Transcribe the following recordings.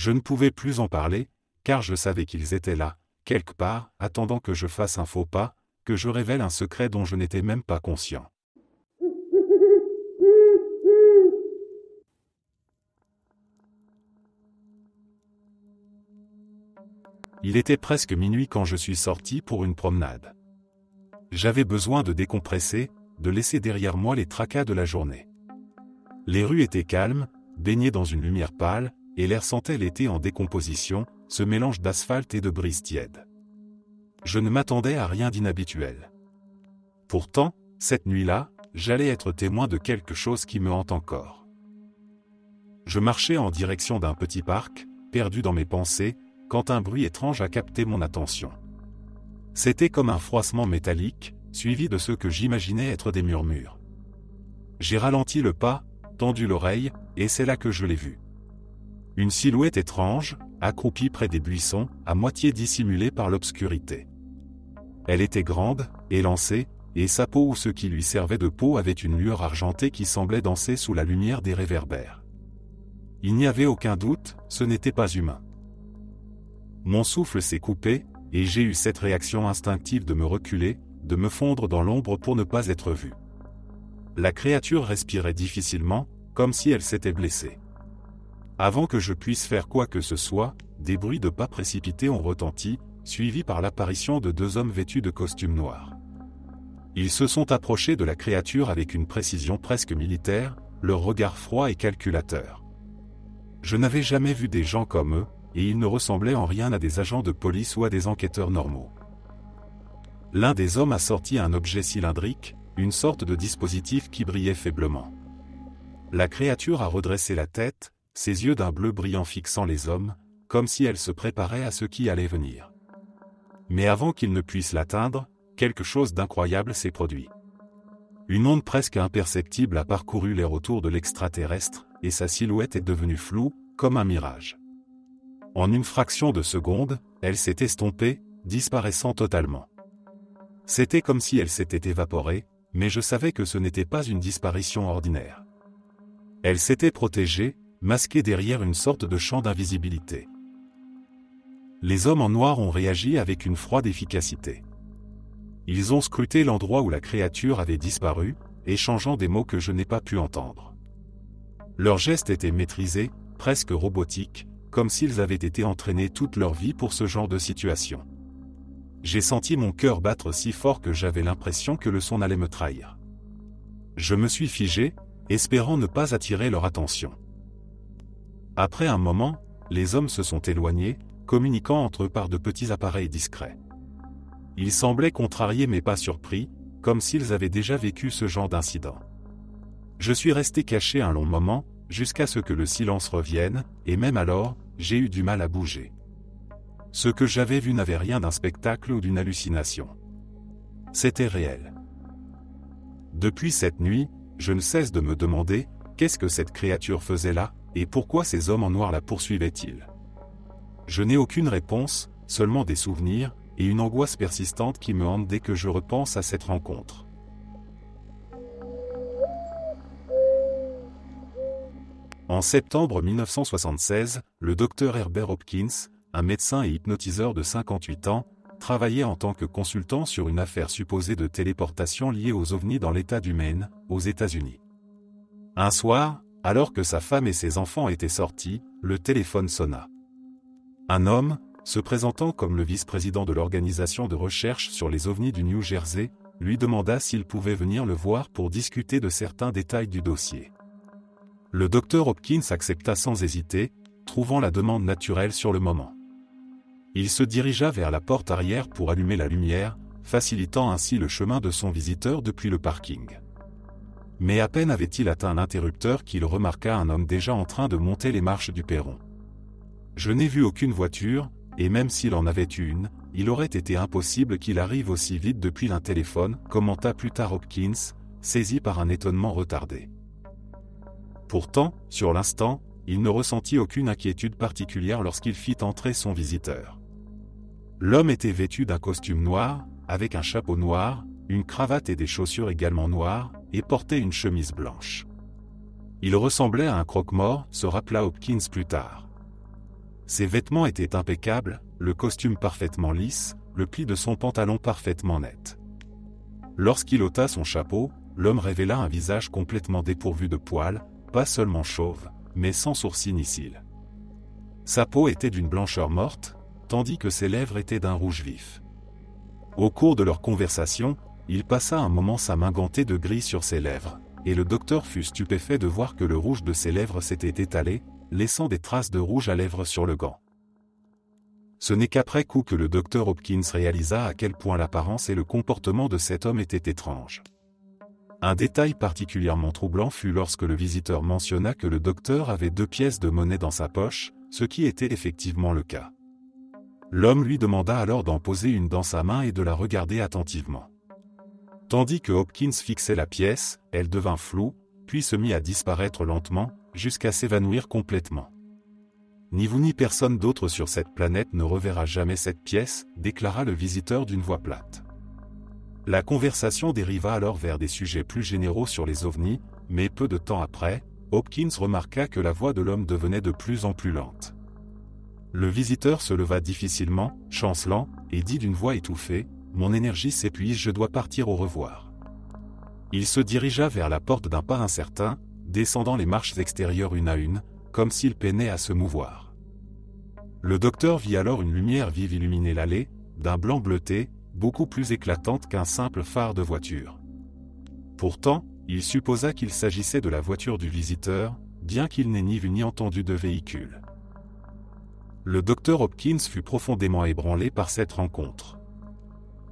Je ne pouvais plus en parler, car je savais qu'ils étaient là, quelque part, attendant que je fasse un faux pas, que je révèle un secret dont je n'étais même pas conscient. Il était presque minuit quand je suis sorti pour une promenade. J'avais besoin de décompresser, de laisser derrière moi les tracas de la journée. Les rues étaient calmes, baignées dans une lumière pâle, et l'air sentait l'été en décomposition, ce mélange d'asphalte et de brise tiède. Je ne m'attendais à rien d'inhabituel. Pourtant, cette nuit-là, j'allais être témoin de quelque chose qui me hante encore. Je marchais en direction d'un petit parc, perdu dans mes pensées, quand un bruit étrange a capté mon attention. C'était comme un froissement métallique, suivi de ce que j'imaginais être des murmures. J'ai ralenti le pas, tendu l'oreille, et c'est là que je l'ai vu. Une silhouette étrange, accroupie près des buissons, à moitié dissimulée par l'obscurité. Elle était grande, élancée, et sa peau ou ce qui lui servait de peau avait une lueur argentée qui semblait danser sous la lumière des réverbères. Il n'y avait aucun doute, ce n'était pas humain. Mon souffle s'est coupé, et j'ai eu cette réaction instinctive de me reculer, de me fondre dans l'ombre pour ne pas être vu. La créature respirait difficilement, comme si elle s'était blessée. Avant que je puisse faire quoi que ce soit, des bruits de pas précipités ont retenti, suivis par l'apparition de deux hommes vêtus de costumes noirs. Ils se sont approchés de la créature avec une précision presque militaire, leur regard froid et calculateur. Je n'avais jamais vu des gens comme eux, et ils ne ressemblaient en rien à des agents de police ou à des enquêteurs normaux. L'un des hommes a sorti un objet cylindrique, une sorte de dispositif qui brillait faiblement. La créature a redressé la tête, ses yeux d'un bleu brillant fixant les hommes, comme si elle se préparait à ce qui allait venir. Mais avant qu'ils ne puissent l'atteindre, quelque chose d'incroyable s'est produit. Une onde presque imperceptible a parcouru l'air autour de l'extraterrestre, et sa silhouette est devenue floue, comme un mirage. En une fraction de seconde, elle s'est estompée, disparaissant totalement. C'était comme si elle s'était évaporée, mais je savais que ce n'était pas une disparition ordinaire. Elle s'était protégée, masquée derrière une sorte de champ d'invisibilité. Les hommes en noir ont réagi avec une froide efficacité. Ils ont scruté l'endroit où la créature avait disparu, échangeant des mots que je n'ai pas pu entendre. Leurs gestes étaient maîtrisés, presque robotiques, comme s'ils avaient été entraînés toute leur vie pour ce genre de situation. J'ai senti mon cœur battre si fort que j'avais l'impression que le son allait me trahir. Je me suis figé, espérant ne pas attirer leur attention. Après un moment, les hommes se sont éloignés, communiquant entre eux par de petits appareils discrets. Ils semblaient contrariés mais pas surpris, comme s'ils avaient déjà vécu ce genre d'incident. Je suis resté caché un long moment, jusqu'à ce que le silence revienne, et même alors, j'ai eu du mal à bouger. Ce que j'avais vu n'avait rien d'un spectacle ou d'une hallucination. C'était réel. Depuis cette nuit, je ne cesse de me demander, qu'est-ce que cette créature faisait là, et pourquoi ces hommes en noir la poursuivaient-ils? Je n'ai aucune réponse, seulement des souvenirs, et une angoisse persistante qui me hante dès que je repense à cette rencontre. En septembre 1976, le docteur Herbert Hopkins, un médecin et hypnotiseur de 58 ans, travaillait en tant que consultant sur une affaire supposée de téléportation liée aux ovnis dans l'État du Maine, aux États-Unis. Un soir, alors que sa femme et ses enfants étaient sortis, le téléphone sonna. Un homme, se présentant comme le vice-président de l'organisation de recherche sur les ovnis du New Jersey, lui demanda s'il pouvait venir le voir pour discuter de certains détails du dossier. Le docteur Hopkins accepta sans hésiter, trouvant la demande naturelle sur le moment. Il se dirigea vers la porte arrière pour allumer la lumière, facilitant ainsi le chemin de son visiteur depuis le parking. Mais à peine avait-il atteint l'interrupteur qu'il remarqua un homme déjà en train de monter les marches du perron. Je n'ai vu aucune voiture, et même s'il en avait eu une, il aurait été impossible qu'il arrive aussi vite depuis un téléphone, commenta plus tard Hopkins, saisi par un étonnement retardé. Pourtant, sur l'instant, il ne ressentit aucune inquiétude particulière lorsqu'il fit entrer son visiteur. L'homme était vêtu d'un costume noir, avec un chapeau noir, une cravate et des chaussures également noires, et portait une chemise blanche. Il ressemblait à un croque-mort, se rappela Hopkins plus tard. Ses vêtements étaient impeccables, le costume parfaitement lisse, le pli de son pantalon parfaitement net. Lorsqu'il ôta son chapeau, l'homme révéla un visage complètement dépourvu de poils, pas seulement chauve, mais sans sourcils ni cils. Sa peau était d'une blancheur morte, tandis que ses lèvres étaient d'un rouge vif. Au cours de leur conversation, il passa un moment sa main gantée de gris sur ses lèvres, et le docteur fut stupéfait de voir que le rouge de ses lèvres s'était étalé, laissant des traces de rouge à lèvres sur le gant. Ce n'est qu'après coup que le docteur Hopkins réalisa à quel point l'apparence et le comportement de cet homme étaient étranges. Un détail particulièrement troublant fut lorsque le visiteur mentionna que le docteur avait 2 pièces de monnaie dans sa poche, ce qui était effectivement le cas. L'homme lui demanda alors d'en poser une dans sa main et de la regarder attentivement. Tandis que Hopkins fixait la pièce, elle devint floue, puis se mit à disparaître lentement, jusqu'à s'évanouir complètement. « Ni vous ni personne d'autre sur cette planète ne reverra jamais cette pièce, déclara le visiteur d'une voix plate. La conversation dériva alors vers des sujets plus généraux sur les ovnis, mais peu de temps après, Hopkins remarqua que la voix de l'homme devenait de plus en plus lente. Le visiteur se leva difficilement, chancelant, et dit d'une voix étouffée, « Mon énergie s'épuise, je dois partir, au revoir. » Il se dirigea vers la porte d'un pas incertain, descendant les marches extérieures une à une, comme s'il peinait à se mouvoir. Le docteur vit alors une lumière vive illuminer l'allée, d'un blanc bleuté, beaucoup plus éclatante qu'un simple phare de voiture. Pourtant, il supposa qu'il s'agissait de la voiture du visiteur, bien qu'il n'ait ni vu ni entendu de véhicule. Le docteur Hopkins fut profondément ébranlé par cette rencontre.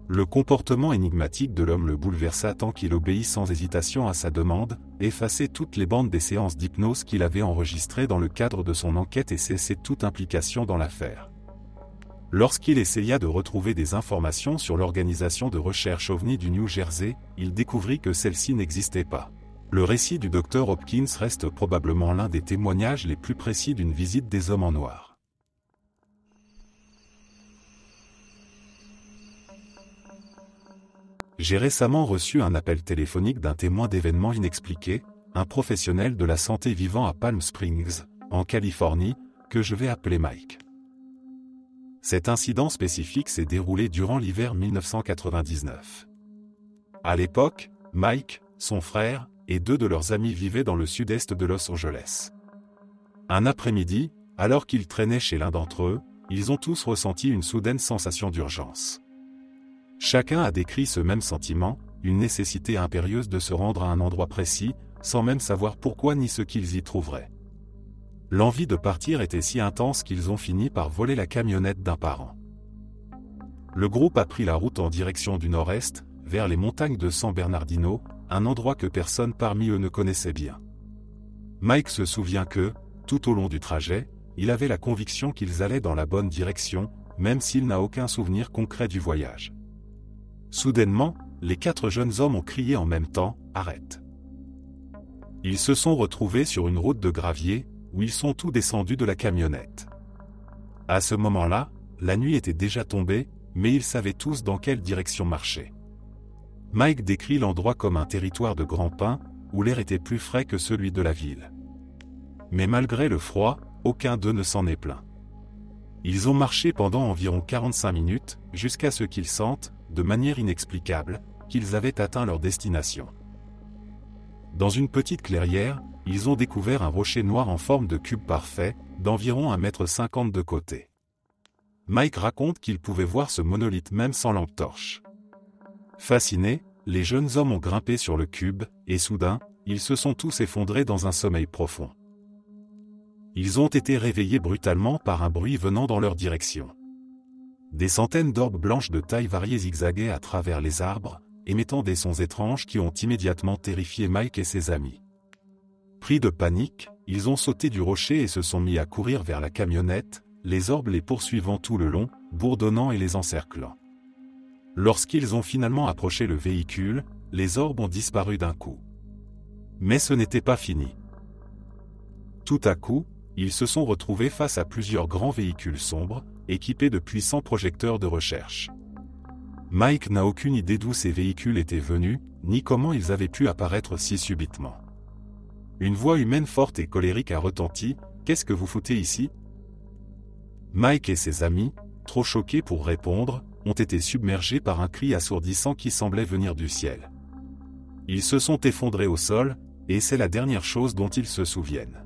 Le comportement énigmatique de l'homme le bouleversa tant qu'il obéit sans hésitation à sa demande, effaçait toutes les bandes des séances d'hypnose qu'il avait enregistrées dans le cadre de son enquête et cessait toute implication dans l'affaire. Lorsqu'il essaya de retrouver des informations sur l'organisation de recherche OVNI du New Jersey, il découvrit que celle-ci n'existait pas. Le récit du docteur Hopkins reste probablement l'un des témoignages les plus précis d'une visite des hommes en noir. J'ai récemment reçu un appel téléphonique d'un témoin d'événements inexpliqués, un professionnel de la santé vivant à Palm Springs, en Californie, que je vais appeler Mike. Cet incident spécifique s'est déroulé durant l'hiver 1999. À l'époque, Mike, son frère, et 2 de leurs amis vivaient dans le sud-est de Los Angeles. Un après-midi, alors qu'ils traînaient chez l'un d'entre eux, ils ont tous ressenti une soudaine sensation d'urgence. Chacun a décrit ce même sentiment, une nécessité impérieuse de se rendre à un endroit précis, sans même savoir pourquoi ni ce qu'ils y trouveraient. L'envie de partir était si intense qu'ils ont fini par voler la camionnette d'un parent. Le groupe a pris la route en direction du nord-est, vers les montagnes de San Bernardino, un endroit que personne parmi eux ne connaissait bien. Mike se souvient que, tout au long du trajet, il avait la conviction qu'ils allaient dans la bonne direction, même s'il n'a aucun souvenir concret du voyage. Soudainement, les 4 jeunes hommes ont crié en même temps « Arrête !». Ils se sont retrouvés sur une route de gravier, où ils sont tous descendus de la camionnette. À ce moment-là, la nuit était déjà tombée, mais ils savaient tous dans quelle direction marcher. Mike décrit l'endroit comme un territoire de grands pins, où l'air était plus frais que celui de la ville. Mais malgré le froid, aucun d'eux ne s'en est plaint. Ils ont marché pendant environ 45 minutes, jusqu'à ce qu'ils sentent, de manière inexplicable, qu'ils avaient atteint leur destination. Dans une petite clairière, ils ont découvert un rocher noir en forme de cube parfait, d'environ 1,50 m de côté. Mike raconte qu'ils pouvaient voir ce monolithe même sans lampe torche. Fascinés, les jeunes hommes ont grimpé sur le cube, et soudain, ils se sont tous effondrés dans un sommeil profond. Ils ont été réveillés brutalement par un bruit venant dans leur direction. Des centaines d'orbes blanches de taille variée zigzaguaient à travers les arbres, émettant des sons étranges qui ont immédiatement terrifié Mike et ses amis. Pris de panique, ils ont sauté du rocher et se sont mis à courir vers la camionnette, les orbes les poursuivant tout le long, bourdonnant et les encerclant. Lorsqu'ils ont finalement approché le véhicule, les orbes ont disparu d'un coup. Mais ce n'était pas fini. Tout à coup, ils se sont retrouvés face à plusieurs grands véhicules sombres, équipés de puissants projecteurs de recherche. Mike n'a aucune idée d'où ces véhicules étaient venus, ni comment ils avaient pu apparaître si subitement. Une voix humaine forte et colérique a retenti, « Qu'est-ce que vous foutez ici ?» Mike et ses amis, trop choqués pour répondre, ont été submergés par un cri assourdissant qui semblait venir du ciel. Ils se sont effondrés au sol, et c'est la dernière chose dont ils se souviennent.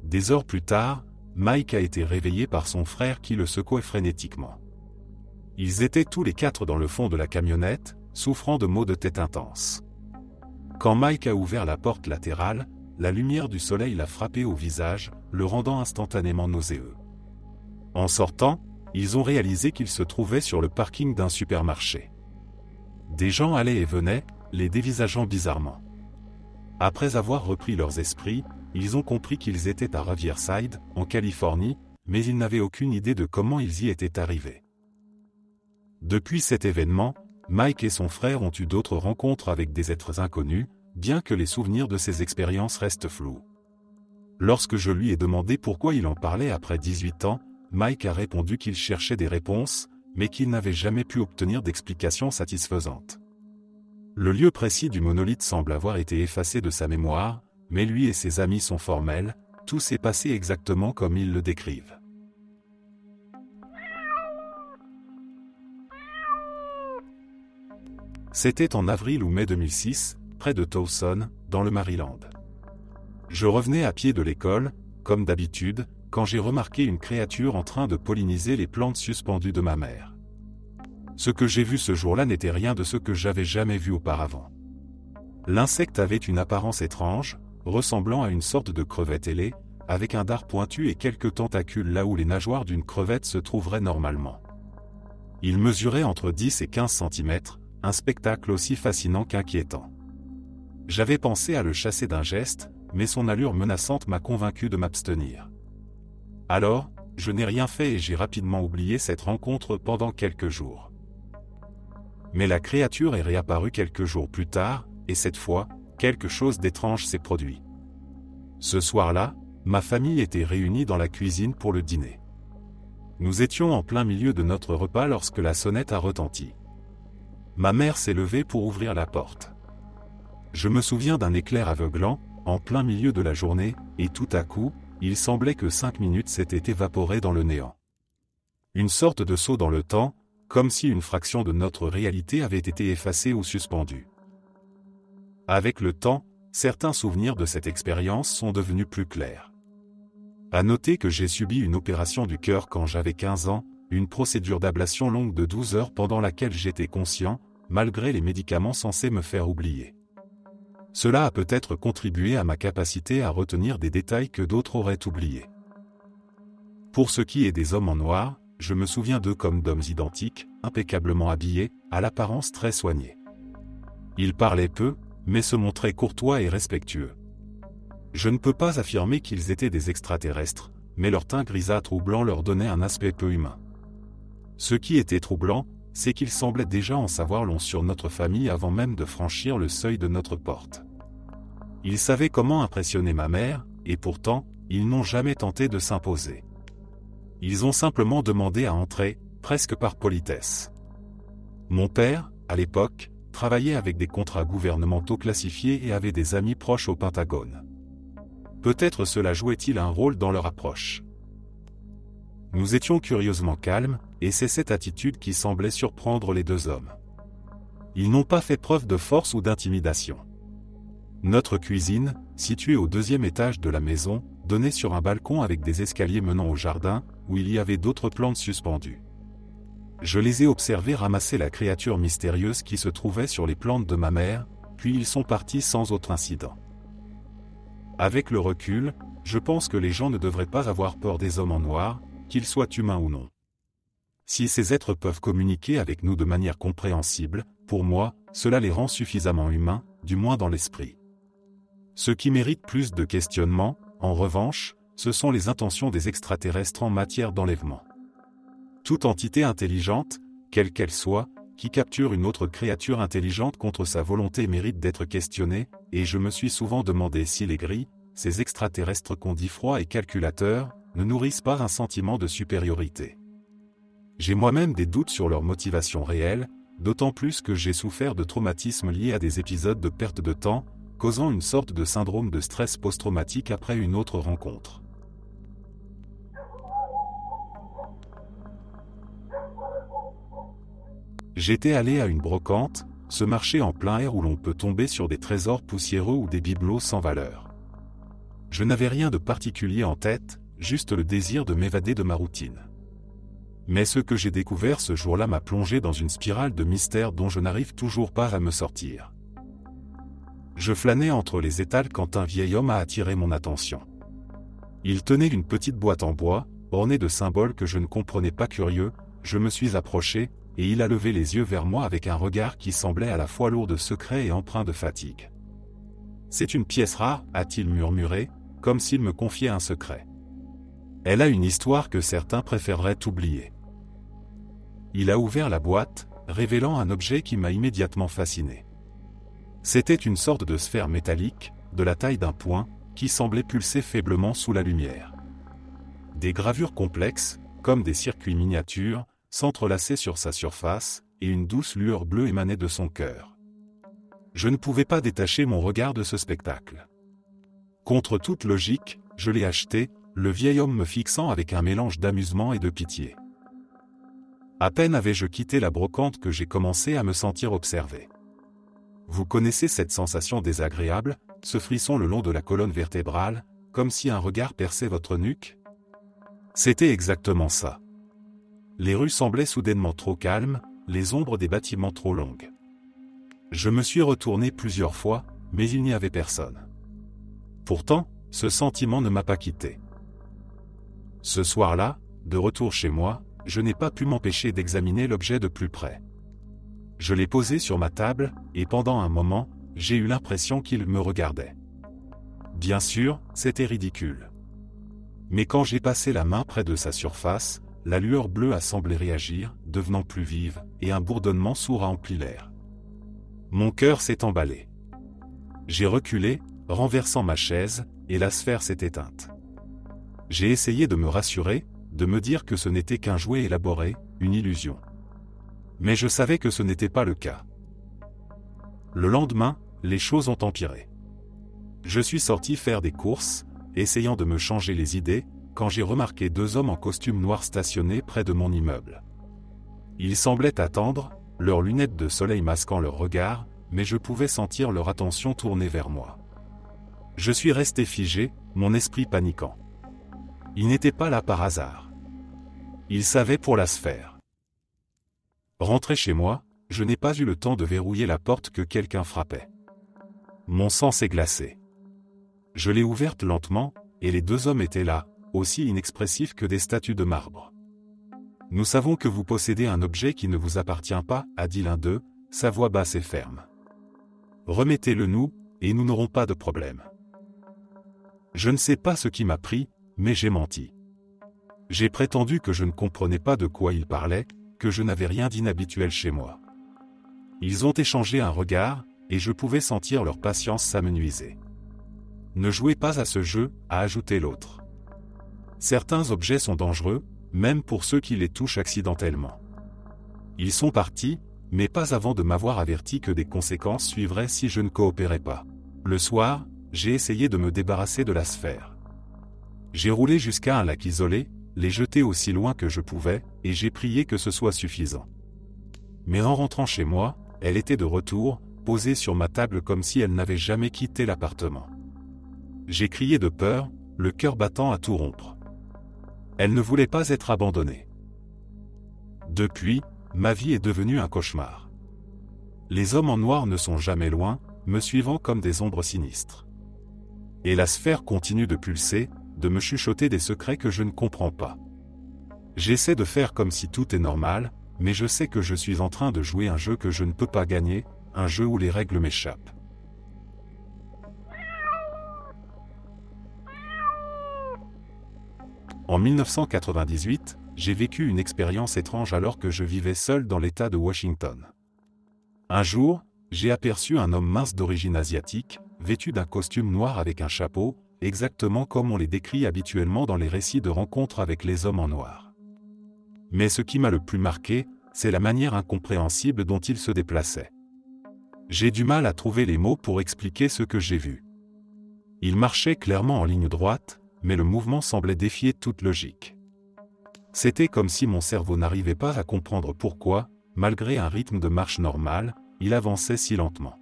Des heures plus tard, Mike a été réveillé par son frère qui le secouait frénétiquement. Ils étaient tous les quatre dans le fond de la camionnette, souffrant de maux de tête intenses. Quand Mike a ouvert la porte latérale, la lumière du soleil l'a frappé au visage, le rendant instantanément nauséeux. En sortant, ils ont réalisé qu'ils se trouvaient sur le parking d'un supermarché. Des gens allaient et venaient, les dévisageant bizarrement. Après avoir repris leurs esprits, ils ont compris qu'ils étaient à Riverside, en Californie, mais ils n'avaient aucune idée de comment ils y étaient arrivés. Depuis cet événement, Mike et son frère ont eu d'autres rencontres avec des êtres inconnus, bien que les souvenirs de ces expériences restent flous. Lorsque je lui ai demandé pourquoi il en parlait après 18 ans, Mike a répondu qu'il cherchait des réponses, mais qu'il n'avait jamais pu obtenir d'explications satisfaisantes. Le lieu précis du monolithe semble avoir été effacé de sa mémoire, mais lui et ses amis sont formels, tout s'est passé exactement comme ils le décrivent. C'était en avril ou mai 2006, près de Towson, dans le Maryland. Je revenais à pied de l'école, comme d'habitude, quand j'ai remarqué une créature en train de polliniser les plantes suspendues de ma mère. Ce que j'ai vu ce jour-là n'était rien de ce que j'avais jamais vu auparavant. L'insecte avait une apparence étrange, ressemblant à une sorte de crevette ailée, avec un dard pointu et quelques tentacules là où les nageoires d'une crevette se trouveraient normalement. Il mesurait entre 10 et 15 cm, un spectacle aussi fascinant qu'inquiétant. J'avais pensé à le chasser d'un geste, mais son allure menaçante m'a convaincu de m'abstenir. Alors, je n'ai rien fait et j'ai rapidement oublié cette rencontre pendant quelques jours. Mais la créature est réapparue quelques jours plus tard, et cette fois, quelque chose d'étrange s'est produit. Ce soir-là, ma famille était réunie dans la cuisine pour le dîner. Nous étions en plein milieu de notre repas lorsque la sonnette a retenti. Ma mère s'est levée pour ouvrir la porte. Je me souviens d'un éclair aveuglant, en plein milieu de la journée, et tout à coup, il semblait que 5 minutes s'étaient évaporées dans le néant. Une sorte de saut dans le temps, comme si une fraction de notre réalité avait été effacée ou suspendue. Avec le temps, certains souvenirs de cette expérience sont devenus plus clairs. À noter que j'ai subi une opération du cœur quand j'avais 15 ans, une procédure d'ablation longue de 12 heures pendant laquelle j'étais conscient, malgré les médicaments censés me faire oublier. Cela a peut-être contribué à ma capacité à retenir des détails que d'autres auraient oubliés. Pour ce qui est des hommes en noir, je me souviens d'eux comme d'hommes identiques, impeccablement habillés, à l'apparence très soignée. Ils parlaient peu, mais se montraient courtois et respectueux. Je ne peux pas affirmer qu'ils étaient des extraterrestres, mais leur teint grisâtre ou blanc leur donnait un aspect peu humain. Ce qui était troublant, c'est qu'ils semblaient déjà en savoir long sur notre famille avant même de franchir le seuil de notre porte. Ils savaient comment impressionner ma mère, et pourtant, ils n'ont jamais tenté de s'imposer. Ils ont simplement demandé à entrer, presque par politesse. Mon père, à l'époque, travaillait avec des contrats gouvernementaux classifiés et avait des amis proches au Pentagone. Peut-être cela jouait-il un rôle dans leur approche. Nous étions curieusement calmes, et c'est cette attitude qui semblait surprendre les deux hommes. Ils n'ont pas fait preuve de force ou d'intimidation. Notre cuisine, située au 2e étage de la maison, donnait sur un balcon avec des escaliers menant au jardin, où il y avait d'autres plantes suspendues. Je les ai observés ramasser la créature mystérieuse qui se trouvait sur les plantes de ma mère, puis ils sont partis sans autre incident. Avec le recul, je pense que les gens ne devraient pas avoir peur des hommes en noir, qu'ils soient humains ou non. Si ces êtres peuvent communiquer avec nous de manière compréhensible, pour moi, cela les rend suffisamment humains, du moins dans l'esprit. Ce qui mérite plus de questionnement, en revanche, ce sont les intentions des extraterrestres en matière d'enlèvement. Toute entité intelligente, quelle qu'elle soit, qui capture une autre créature intelligente contre sa volonté mérite d'être questionnée, et je me suis souvent demandé si les gris, ces extraterrestres qu'on dit froids et calculateurs, ne nourrissent pas un sentiment de supériorité. J'ai moi-même des doutes sur leur motivation réelle, d'autant plus que j'ai souffert de traumatismes liés à des épisodes de perte de temps, causant une sorte de syndrome de stress post-traumatique après une autre rencontre. J'étais allé à une brocante, ce marché en plein air où l'on peut tomber sur des trésors poussiéreux ou des bibelots sans valeur. Je n'avais rien de particulier en tête, juste le désir de m'évader de ma routine. Mais ce que j'ai découvert ce jour-là m'a plongé dans une spirale de mystère dont je n'arrive toujours pas à me sortir. Je flânais entre les étals quand un vieil homme a attiré mon attention. Il tenait une petite boîte en bois, ornée de symboles que je ne comprenais pas. Curieux, je me suis approché, et il a levé les yeux vers moi avec un regard qui semblait à la fois lourd de secret et empreint de fatigue. « C'est une pièce rare » a-t-il murmuré, comme s'il me confiait un secret. « Elle a une histoire que certains préféreraient oublier. » Il a ouvert la boîte, révélant un objet qui m'a immédiatement fasciné. C'était une sorte de sphère métallique, de la taille d'un poing, qui semblait pulser faiblement sous la lumière. Des gravures complexes, comme des circuits miniatures, s'entrelaçaient sur sa surface, et une douce lueur bleue émanait de son cœur. Je ne pouvais pas détacher mon regard de ce spectacle. Contre toute logique, je l'ai acheté, le vieil homme me fixant avec un mélange d'amusement et de pitié. À peine avais-je quitté la brocante que j'ai commencé à me sentir observé. Vous connaissez cette sensation désagréable, ce frisson le long de la colonne vertébrale, comme si un regard perçait votre nuque? C'était exactement ça. Les rues semblaient soudainement trop calmes, les ombres des bâtiments trop longues. Je me suis retourné plusieurs fois, mais il n'y avait personne. Pourtant, ce sentiment ne m'a pas quitté. Ce soir-là, de retour chez moi, je n'ai pas pu m'empêcher d'examiner l'objet de plus près. Je l'ai posé sur ma table, et pendant un moment, j'ai eu l'impression qu'il me regardait. Bien sûr, c'était ridicule. Mais quand j'ai passé la main près de sa surface, la lueur bleue a semblé réagir, devenant plus vive, et un bourdonnement sourd a empli l'air. Mon cœur s'est emballé. J'ai reculé, renversant ma chaise, et la sphère s'est éteinte. J'ai essayé de me rassurer, de me dire que ce n'était qu'un jouet élaboré, une illusion. Mais je savais que ce n'était pas le cas. Le lendemain, les choses ont empiré. Je suis sorti faire des courses, essayant de me changer les idées, quand j'ai remarqué deux hommes en costume noir stationnés près de mon immeuble. Ils semblaient attendre, leurs lunettes de soleil masquant leur regard, mais je pouvais sentir leur attention tournée vers moi. Je suis resté figé, mon esprit paniquant. Ils n'étaient pas là par hasard. Ils savaient pour la sphère. Rentré chez moi, je n'ai pas eu le temps de verrouiller la porte que quelqu'un frappait. Mon sang s'est glacé. Je l'ai ouverte lentement, et les deux hommes étaient là, aussi inexpressifs que des statues de marbre. « Nous savons que vous possédez un objet qui ne vous appartient pas, » a dit l'un d'eux, sa voix basse et ferme. « Remettez-le nous, et nous n'aurons pas de problème. » Je ne sais pas ce qui m'a pris, mais j'ai menti. J'ai prétendu que je ne comprenais pas de quoi ils parlaient, que je n'avais rien d'inhabituel chez moi. Ils ont échangé un regard, et je pouvais sentir leur patience s'amenuiser. « Ne jouez pas à ce jeu », a ajouté l'autre. Certains objets sont dangereux, même pour ceux qui les touchent accidentellement. Ils sont partis, mais pas avant de m'avoir averti que des conséquences suivraient si je ne coopérais pas. Le soir, j'ai essayé de me débarrasser de la sphère. J'ai roulé jusqu'à un lac isolé, les jeté aussi loin que je pouvais, et j'ai prié que ce soit suffisant. Mais en rentrant chez moi, elle était de retour, posée sur ma table comme si elle n'avait jamais quitté l'appartement. J'ai crié de peur, le cœur battant à tout rompre. Elle ne voulait pas être abandonnée. Depuis, ma vie est devenue un cauchemar. Les hommes en noir ne sont jamais loin, me suivant comme des ombres sinistres. Et la sphère continue de pulser, de me chuchoter des secrets que je ne comprends pas. J'essaie de faire comme si tout est normal, mais je sais que je suis en train de jouer un jeu que je ne peux pas gagner, un jeu où les règles m'échappent. En 1998, j'ai vécu une expérience étrange alors que je vivais seul dans l'État de Washington. Un jour, j'ai aperçu un homme mince d'origine asiatique, vêtu d'un costume noir avec un chapeau, exactement comme on les décrit habituellement dans les récits de rencontres avec les hommes en noir. Mais ce qui m'a le plus marqué, c'est la manière incompréhensible dont il se déplaçait. J'ai du mal à trouver les mots pour expliquer ce que j'ai vu. Il marchait clairement en ligne droite, mais le mouvement semblait défier toute logique. C'était comme si mon cerveau n'arrivait pas à comprendre pourquoi, malgré un rythme de marche normal, il avançait si lentement.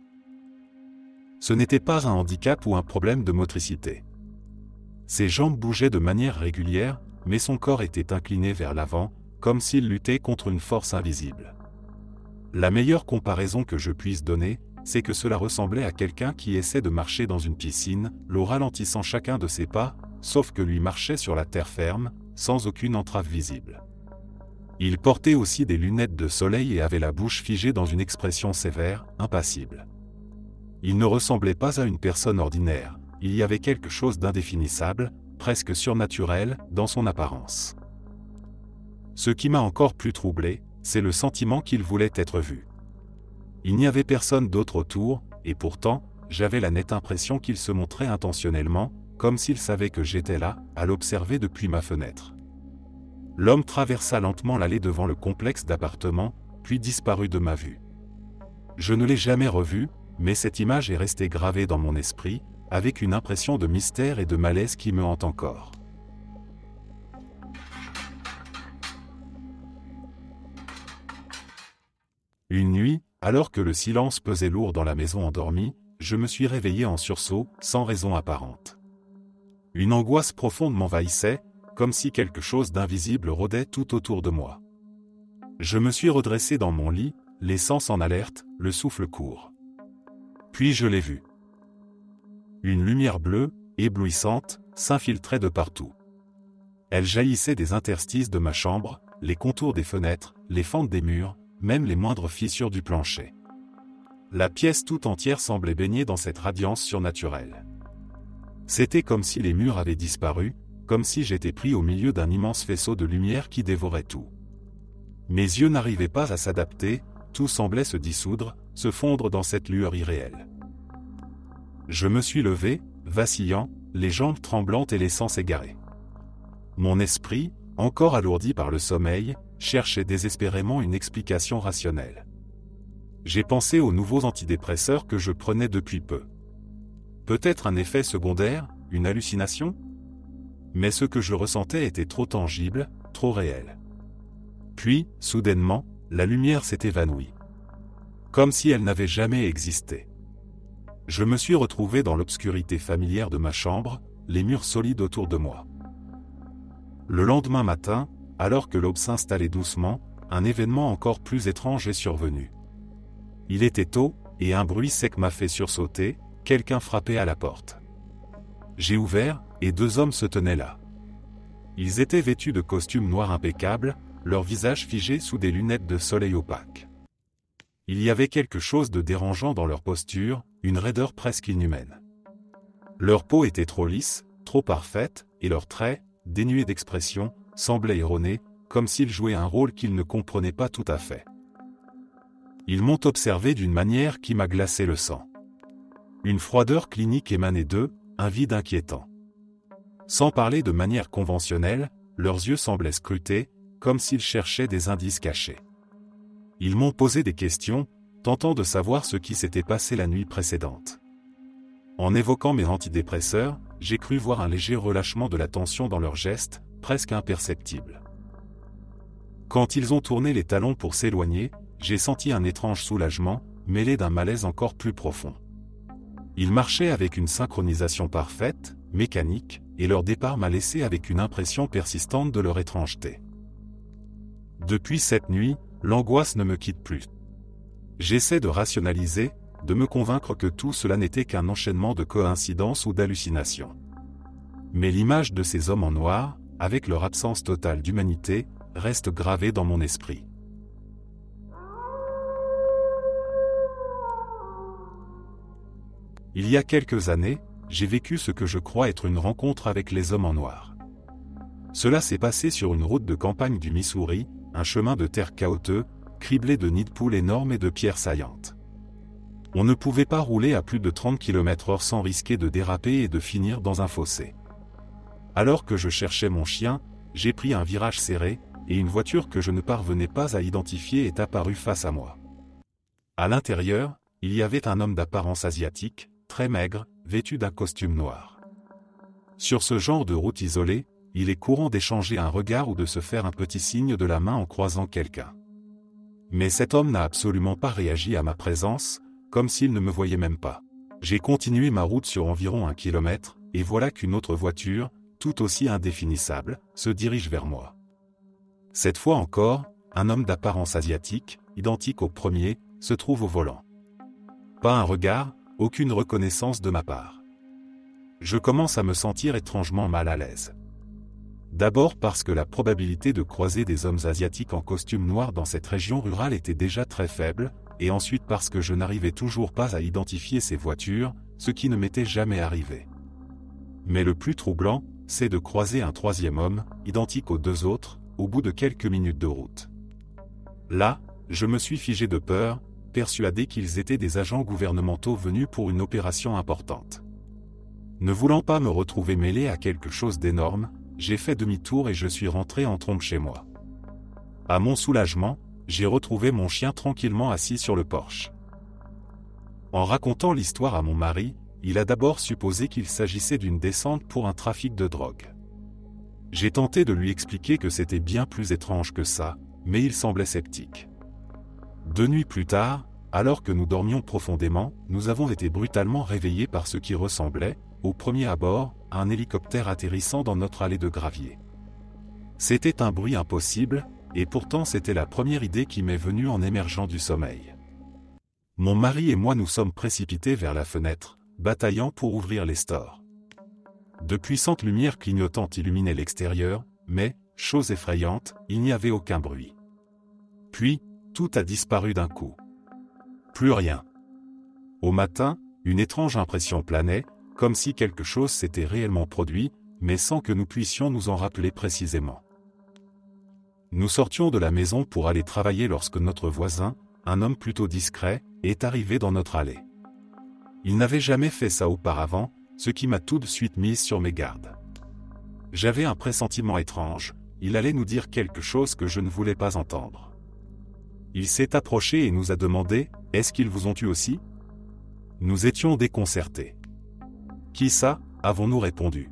Ce n'était pas un handicap ou un problème de motricité. Ses jambes bougeaient de manière régulière, mais son corps était incliné vers l'avant, comme s'il luttait contre une force invisible. La meilleure comparaison que je puisse donner, c'est que cela ressemblait à quelqu'un qui essaie de marcher dans une piscine, l'eau ralentissant chacun de ses pas, sauf que lui marchait sur la terre ferme, sans aucune entrave visible. Il portait aussi des lunettes de soleil et avait la bouche figée dans une expression sévère, impassible. Il ne ressemblait pas à une personne ordinaire, il y avait quelque chose d'indéfinissable, presque surnaturel, dans son apparence. Ce qui m'a encore plus troublé, c'est le sentiment qu'il voulait être vu. Il n'y avait personne d'autre autour, et pourtant, j'avais la nette impression qu'il se montrait intentionnellement, comme s'il savait que j'étais là, à l'observer depuis ma fenêtre. L'homme traversa lentement l'allée devant le complexe d'appartements, puis disparut de ma vue. Je ne l'ai jamais revu, mais cette image est restée gravée dans mon esprit, avec une impression de mystère et de malaise qui me hante encore. Une nuit, alors que le silence pesait lourd dans la maison endormie, je me suis réveillé en sursaut, sans raison apparente. Une angoisse profonde m'envahissait, comme si quelque chose d'invisible rôdait tout autour de moi. Je me suis redressé dans mon lit, les sens en alerte, le souffle court. Puis je l'ai vu. Une lumière bleue, éblouissante, s'infiltrait de partout. Elle jaillissait des interstices de ma chambre, les contours des fenêtres, les fentes des murs, même les moindres fissures du plancher. La pièce tout entière semblait baignée dans cette radiance surnaturelle. C'était comme si les murs avaient disparu, comme si j'étais pris au milieu d'un immense faisceau de lumière qui dévorait tout. Mes yeux n'arrivaient pas à s'adapter, tout semblait se dissoudre, se fondre dans cette lueur irréelle. Je me suis levé, vacillant, les jambes tremblantes et les sens égarés. Mon esprit, encore alourdi par le sommeil, cherchait désespérément une explication rationnelle. J'ai pensé aux nouveaux antidépresseurs que je prenais depuis peu. Peut-être un effet secondaire, une hallucination ? Mais ce que je ressentais était trop tangible, trop réel. Puis, soudainement, la lumière s'est évanouie. Comme si elle n'avait jamais existé. Je me suis retrouvé dans l'obscurité familière de ma chambre, les murs solides autour de moi. Le lendemain matin, alors que l'aube s'installait doucement, un événement encore plus étrange est survenu. Il était tôt, et un bruit sec m'a fait sursauter, quelqu'un frappait à la porte. J'ai ouvert, et 2 hommes se tenaient là. Ils étaient vêtus de costumes noirs impeccables, leurs visages figés sous des lunettes de soleil opaques. Il y avait quelque chose de dérangeant dans leur posture, une raideur presque inhumaine. Leur peau était trop lisse, trop parfaite, et leurs traits, dénués d'expression, semblaient erronés, comme s'ils jouaient un rôle qu'ils ne comprenaient pas tout à fait. Ils m'ont observé d'une manière qui m'a glacé le sang. Une froideur clinique émanait d'eux, un vide inquiétant. Sans parler de manière conventionnelle, leurs yeux semblaient scruter, comme s'ils cherchaient des indices cachés. Ils m'ont posé des questions, tentant de savoir ce qui s'était passé la nuit précédente. En évoquant mes antidépresseurs, j'ai cru voir un léger relâchement de la tension dans leurs gestes, presque imperceptible. Quand ils ont tourné les talons pour s'éloigner, j'ai senti un étrange soulagement, mêlé d'un malaise encore plus profond. Ils marchaient avec une synchronisation parfaite, mécanique, et leur départ m'a laissé avec une impression persistante de leur étrangeté. Depuis cette nuit, l'angoisse ne me quitte plus. J'essaie de rationaliser, de me convaincre que tout cela n'était qu'un enchaînement de coïncidences ou d'hallucinations. Mais l'image de ces hommes en noir, avec leur absence totale d'humanité, reste gravée dans mon esprit. Il y a quelques années, j'ai vécu ce que je crois être une rencontre avec les hommes en noir. Cela s'est passé sur une route de campagne du Missouri, un chemin de terre caouteux, criblé de nids de poules énormes et de pierres saillantes. On ne pouvait pas rouler à plus de 30 km/h sans risquer de déraper et de finir dans un fossé. Alors que je cherchais mon chien, j'ai pris un virage serré, et une voiture que je ne parvenais pas à identifier est apparue face à moi. À l'intérieur, il y avait un homme d'apparence asiatique, très maigre, vêtu d'un costume noir. Sur ce genre de route isolée, il est courant d'échanger un regard ou de se faire un petit signe de la main en croisant quelqu'un. Mais cet homme n'a absolument pas réagi à ma présence, comme s'il ne me voyait même pas. J'ai continué ma route sur environ 1 kilomètre, et voilà qu'une autre voiture, tout aussi indéfinissable, se dirige vers moi. Cette fois encore, un homme d'apparence asiatique, identique au premier, se trouve au volant. Pas un regard, aucune reconnaissance de ma part. Je commence à me sentir étrangement mal à l'aise. D'abord parce que la probabilité de croiser des hommes asiatiques en costume noir dans cette région rurale était déjà très faible, et ensuite parce que je n'arrivais toujours pas à identifier ces voitures, ce qui ne m'était jamais arrivé. Mais le plus troublant, c'est de croiser un troisième homme, identique aux 2 autres, au bout de quelques minutes de route. Là, je me suis figé de peur, persuadé qu'ils étaient des agents gouvernementaux venus pour une opération importante. Ne voulant pas me retrouver mêlé à quelque chose d'énorme, j'ai fait demi-tour et je suis rentré en trombe chez moi. À mon soulagement, j'ai retrouvé mon chien tranquillement assis sur le porche. En racontant l'histoire à mon mari, il a d'abord supposé qu'il s'agissait d'une descente pour un trafic de drogue. J'ai tenté de lui expliquer que c'était bien plus étrange que ça, mais il semblait sceptique. 2 nuits plus tard, alors que nous dormions profondément, nous avons été brutalement réveillés par ce qui ressemblait, au premier abord, à un hélicoptère atterrissant dans notre allée de gravier. C'était un bruit impossible, et pourtant c'était la première idée qui m'est venue en émergeant du sommeil. Mon mari et moi nous sommes précipités vers la fenêtre, bataillant pour ouvrir les stores. De puissantes lumières clignotantes illuminaient l'extérieur, mais, chose effrayante, il n'y avait aucun bruit. Puis, tout a disparu d'un coup. Plus rien. Au matin, une étrange impression planait, comme si quelque chose s'était réellement produit, mais sans que nous puissions nous en rappeler précisément. Nous sortions de la maison pour aller travailler lorsque notre voisin, un homme plutôt discret, est arrivé dans notre allée. Il n'avait jamais fait ça auparavant, ce qui m'a tout de suite mise sur mes gardes. J'avais un pressentiment étrange, il allait nous dire quelque chose que je ne voulais pas entendre. Il s'est approché et nous a demandé « Est-ce qu'ils vous ont eu aussi ?» Nous étions déconcertés. « Qui ça ?» avons-nous répondu.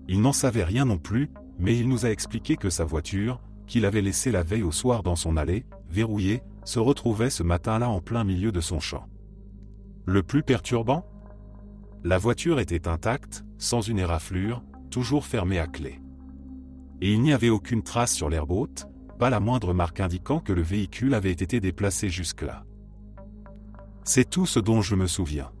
Il n'en savait rien non plus, mais il nous a expliqué que sa voiture, qu'il avait laissée la veille au soir dans son allée, verrouillée, se retrouvait ce matin-là en plein milieu de son champ. Le plus perturbant ? La voiture était intacte, sans une éraflure, toujours fermée à clé. Et il n'y avait aucune trace sur l'herbe haute, pas la moindre marque indiquant que le véhicule avait été déplacé jusque-là. C'est tout ce dont je me souviens.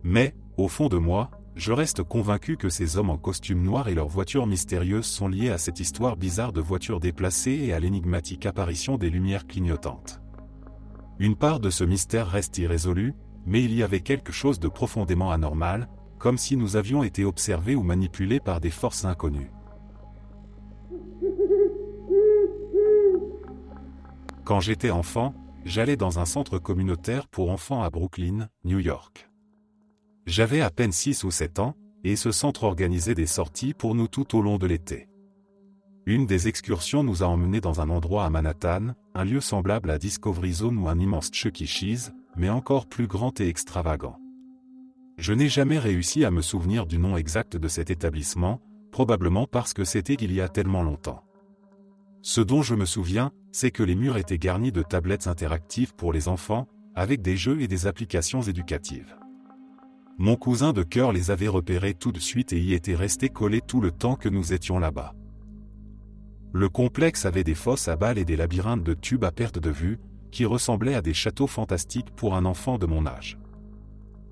Mais, au fond de moi, je reste convaincu que ces hommes en costume noir et leurs voitures mystérieuses sont liés à cette histoire bizarre de voitures déplacées et à l'énigmatique apparition des lumières clignotantes. Une part de ce mystère reste irrésolue, mais il y avait quelque chose de profondément anormal, comme si nous avions été observés ou manipulés par des forces inconnues. Quand j'étais enfant, j'allais dans un centre communautaire pour enfants à Brooklyn, New York. J'avais à peine 6 ou 7 ans, et ce centre organisait des sorties pour nous tout au long de l'été. Une des excursions nous a emmenés dans un endroit à Manhattan, un lieu semblable à Discovery Zone ou un immense Chuck E. Cheese, mais encore plus grand et extravagant. Je n'ai jamais réussi à me souvenir du nom exact de cet établissement, probablement parce que c'était il y a tellement longtemps. Ce dont je me souviens, c'est que les murs étaient garnis de tablettes interactives pour les enfants, avec des jeux et des applications éducatives. Mon cousin de cœur les avait repérés tout de suite et y était resté collé tout le temps que nous étions là-bas. Le complexe avait des fosses à balles et des labyrinthes de tubes à perte de vue, qui ressemblaient à des châteaux fantastiques pour un enfant de mon âge.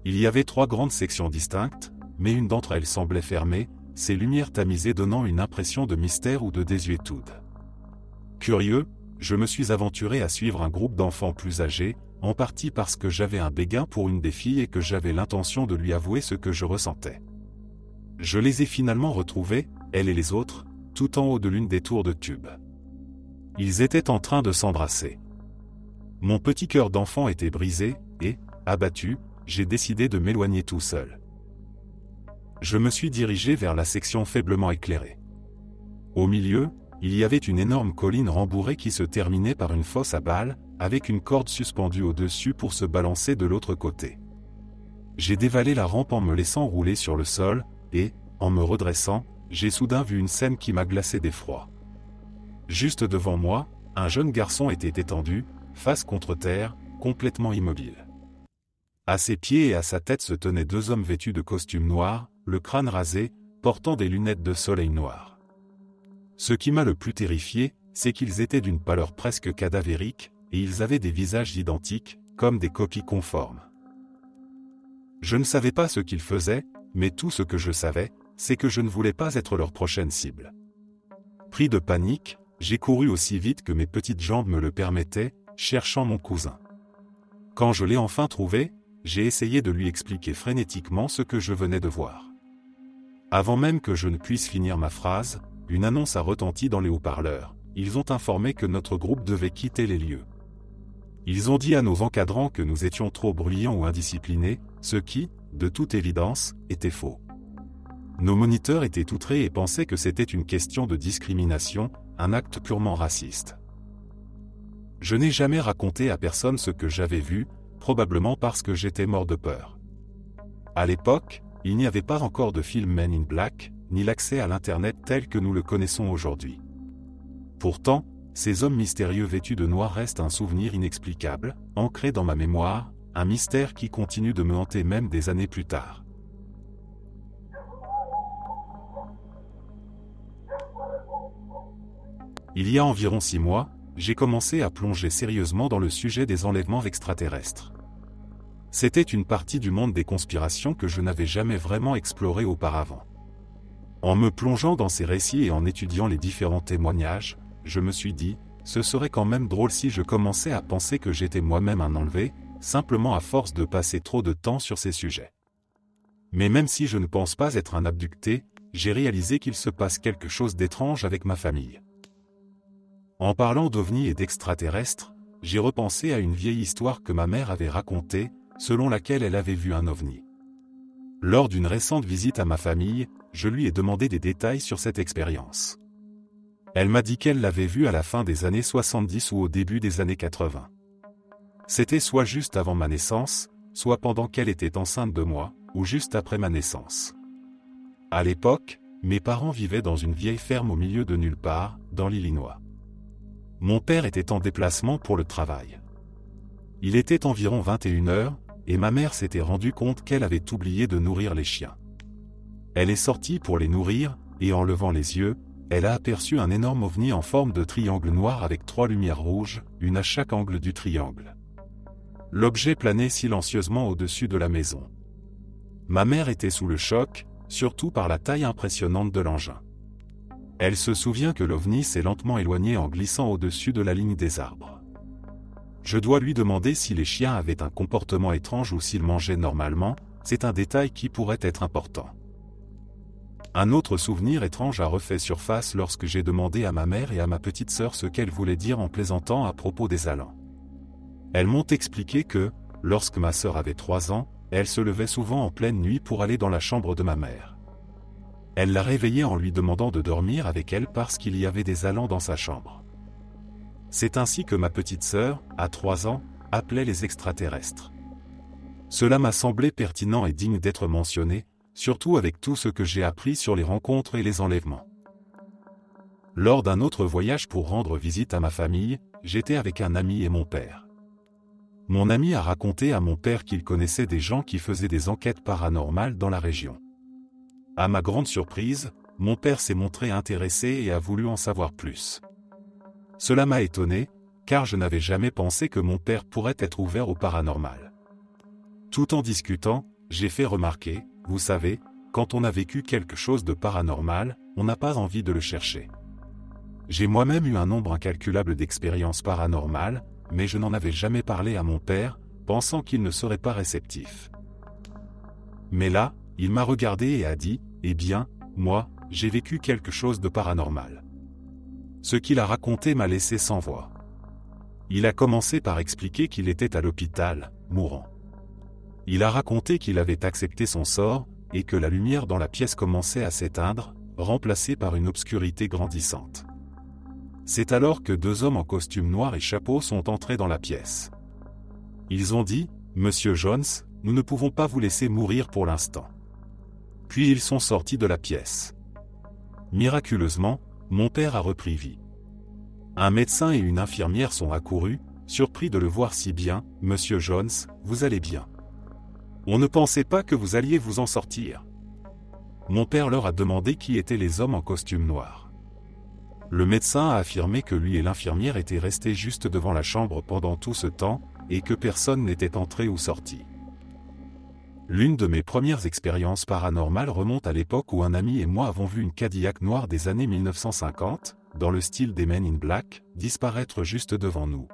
Il y avait 3 grandes sections distinctes, mais une d'entre elles semblait fermée, ses lumières tamisées donnant une impression de mystère ou de désuétude. Curieux, je me suis aventuré à suivre un groupe d'enfants plus âgés, en partie parce que j'avais un béguin pour une des filles et que j'avais l'intention de lui avouer ce que je ressentais. Je les ai finalement retrouvés, elle et les autres, tout en haut de l'une des tours de tube. Ils étaient en train de s'embrasser. Mon petit cœur d'enfant était brisé, et, abattu, j'ai décidé de m'éloigner tout seul. Je me suis dirigé vers la section faiblement éclairée. Au milieu, il y avait une énorme colline rembourrée qui se terminait par une fosse à balles, avec une corde suspendue au-dessus pour se balancer de l'autre côté. J'ai dévalé la rampe en me laissant rouler sur le sol, et, en me redressant, j'ai soudain vu une scène qui m'a glacé d'effroi. Juste devant moi, un jeune garçon était étendu, face contre terre, complètement immobile. À ses pieds et à sa tête se tenaient deux hommes vêtus de costumes noirs, le crâne rasé, portant des lunettes de soleil noires. Ce qui m'a le plus terrifié, c'est qu'ils étaient d'une pâleur presque cadavérique, et ils avaient des visages identiques, comme des copies conformes. Je ne savais pas ce qu'ils faisaient, mais tout ce que je savais, c'est que je ne voulais pas être leur prochaine cible. Pris de panique, j'ai couru aussi vite que mes petites jambes me le permettaient, cherchant mon cousin. Quand je l'ai enfin trouvé, j'ai essayé de lui expliquer frénétiquement ce que je venais de voir. Avant même que je ne puisse finir ma phrase, une annonce a retenti dans les haut-parleurs. Ils ont informé que notre groupe devait quitter les lieux. Ils ont dit à nos encadrants que nous étions trop bruyants ou indisciplinés, ce qui, de toute évidence, était faux. Nos moniteurs étaient outrés et pensaient que c'était une question de discrimination, un acte purement raciste. Je n'ai jamais raconté à personne ce que j'avais vu, probablement parce que j'étais mort de peur. À l'époque, il n'y avait pas encore de film Men in Black, ni l'accès à l'Internet tel que nous le connaissons aujourd'hui. Pourtant, ces hommes mystérieux vêtus de noir restent un souvenir inexplicable, ancré dans ma mémoire, un mystère qui continue de me hanter même des années plus tard. Il y a environ 6 mois, j'ai commencé à plonger sérieusement dans le sujet des enlèvements extraterrestres. C'était une partie du monde des conspirations que je n'avais jamais vraiment exploré auparavant. En me plongeant dans ces récits et en étudiant les différents témoignages, je me suis dit, ce serait quand même drôle si je commençais à penser que j'étais moi-même un enlevé, simplement à force de passer trop de temps sur ces sujets. Mais même si je ne pense pas être un abducté, j'ai réalisé qu'il se passe quelque chose d'étrange avec ma famille. En parlant d'ovnis et d'extraterrestres, j'ai repensé à une vieille histoire que ma mère avait racontée, selon laquelle elle avait vu un ovni. Lors d'une récente visite à ma famille, je lui ai demandé des détails sur cette expérience. Elle m'a dit qu'elle l'avait vu à la fin des années 70 ou au début des années 80. C'était soit juste avant ma naissance, soit pendant qu'elle était enceinte de moi, ou juste après ma naissance. À l'époque, mes parents vivaient dans une vieille ferme au milieu de nulle part, dans l'Illinois. Mon père était en déplacement pour le travail. Il était environ 21 heures, et ma mère s'était rendue compte qu'elle avait oublié de nourrir les chiens. Elle est sortie pour les nourrir, et en levant les yeux, elle a aperçu un énorme ovni en forme de triangle noir avec 3 lumières rouges, une à chaque angle du triangle. L'objet planait silencieusement au-dessus de la maison. Ma mère était sous le choc, surtout par la taille impressionnante de l'engin. Elle se souvient que l'ovni s'est lentement éloigné en glissant au-dessus de la ligne des arbres. Je dois lui demander si les chiens avaient un comportement étrange ou s'ils mangeaient normalement, c'est un détail qui pourrait être important. Un autre souvenir étrange a refait surface lorsque j'ai demandé à ma mère et à ma petite sœur ce qu'elles voulaient dire en plaisantant à propos des allans. Elles m'ont expliqué que, lorsque ma sœur avait 3 ans, elle se levait souvent en pleine nuit pour aller dans la chambre de ma mère. Elle l'a réveillée en lui demandant de dormir avec elle parce qu'il y avait des allans dans sa chambre. C'est ainsi que ma petite sœur, à 3 ans, appelait les extraterrestres. Cela m'a semblé pertinent et digne d'être mentionné, surtout avec tout ce que j'ai appris sur les rencontres et les enlèvements. Lors d'un autre voyage pour rendre visite à ma famille, j'étais avec un ami et mon père. Mon ami a raconté à mon père qu'il connaissait des gens qui faisaient des enquêtes paranormales dans la région. À ma grande surprise, mon père s'est montré intéressé et a voulu en savoir plus. Cela m'a étonné, car je n'avais jamais pensé que mon père pourrait être ouvert au paranormal. Tout en discutant, j'ai fait remarquer, vous savez, quand on a vécu quelque chose de paranormal, on n'a pas envie de le chercher. J'ai moi-même eu un nombre incalculable d'expériences paranormales, mais je n'en avais jamais parlé à mon père, pensant qu'il ne serait pas réceptif. Mais là, il m'a regardé et a dit, « Eh bien, moi, j'ai vécu quelque chose de paranormal. » Ce qu'il a raconté m'a laissé sans voix. Il a commencé par expliquer qu'il était à l'hôpital, mourant. Il a raconté qu'il avait accepté son sort, et que la lumière dans la pièce commençait à s'éteindre, remplacée par une obscurité grandissante. C'est alors que 2 hommes en costume noir et chapeau sont entrés dans la pièce. Ils ont dit, « Monsieur Jones, nous ne pouvons pas vous laisser mourir pour l'instant. » Puis ils sont sortis de la pièce. Miraculeusement, mon père a repris vie. Un médecin et une infirmière sont accourus, surpris de le voir si bien. « Monsieur Jones, vous allez bien. On ne pensait pas que vous alliez vous en sortir. » Mon père leur a demandé qui étaient les hommes en costume noir. Le médecin a affirmé que lui et l'infirmière étaient restés juste devant la chambre pendant tout ce temps, et que personne n'était entré ou sorti. L'une de mes premières expériences paranormales remonte à l'époque où un ami et moi avons vu une Cadillac noire des années 1950, dans le style des Men in Black, disparaître juste devant nous.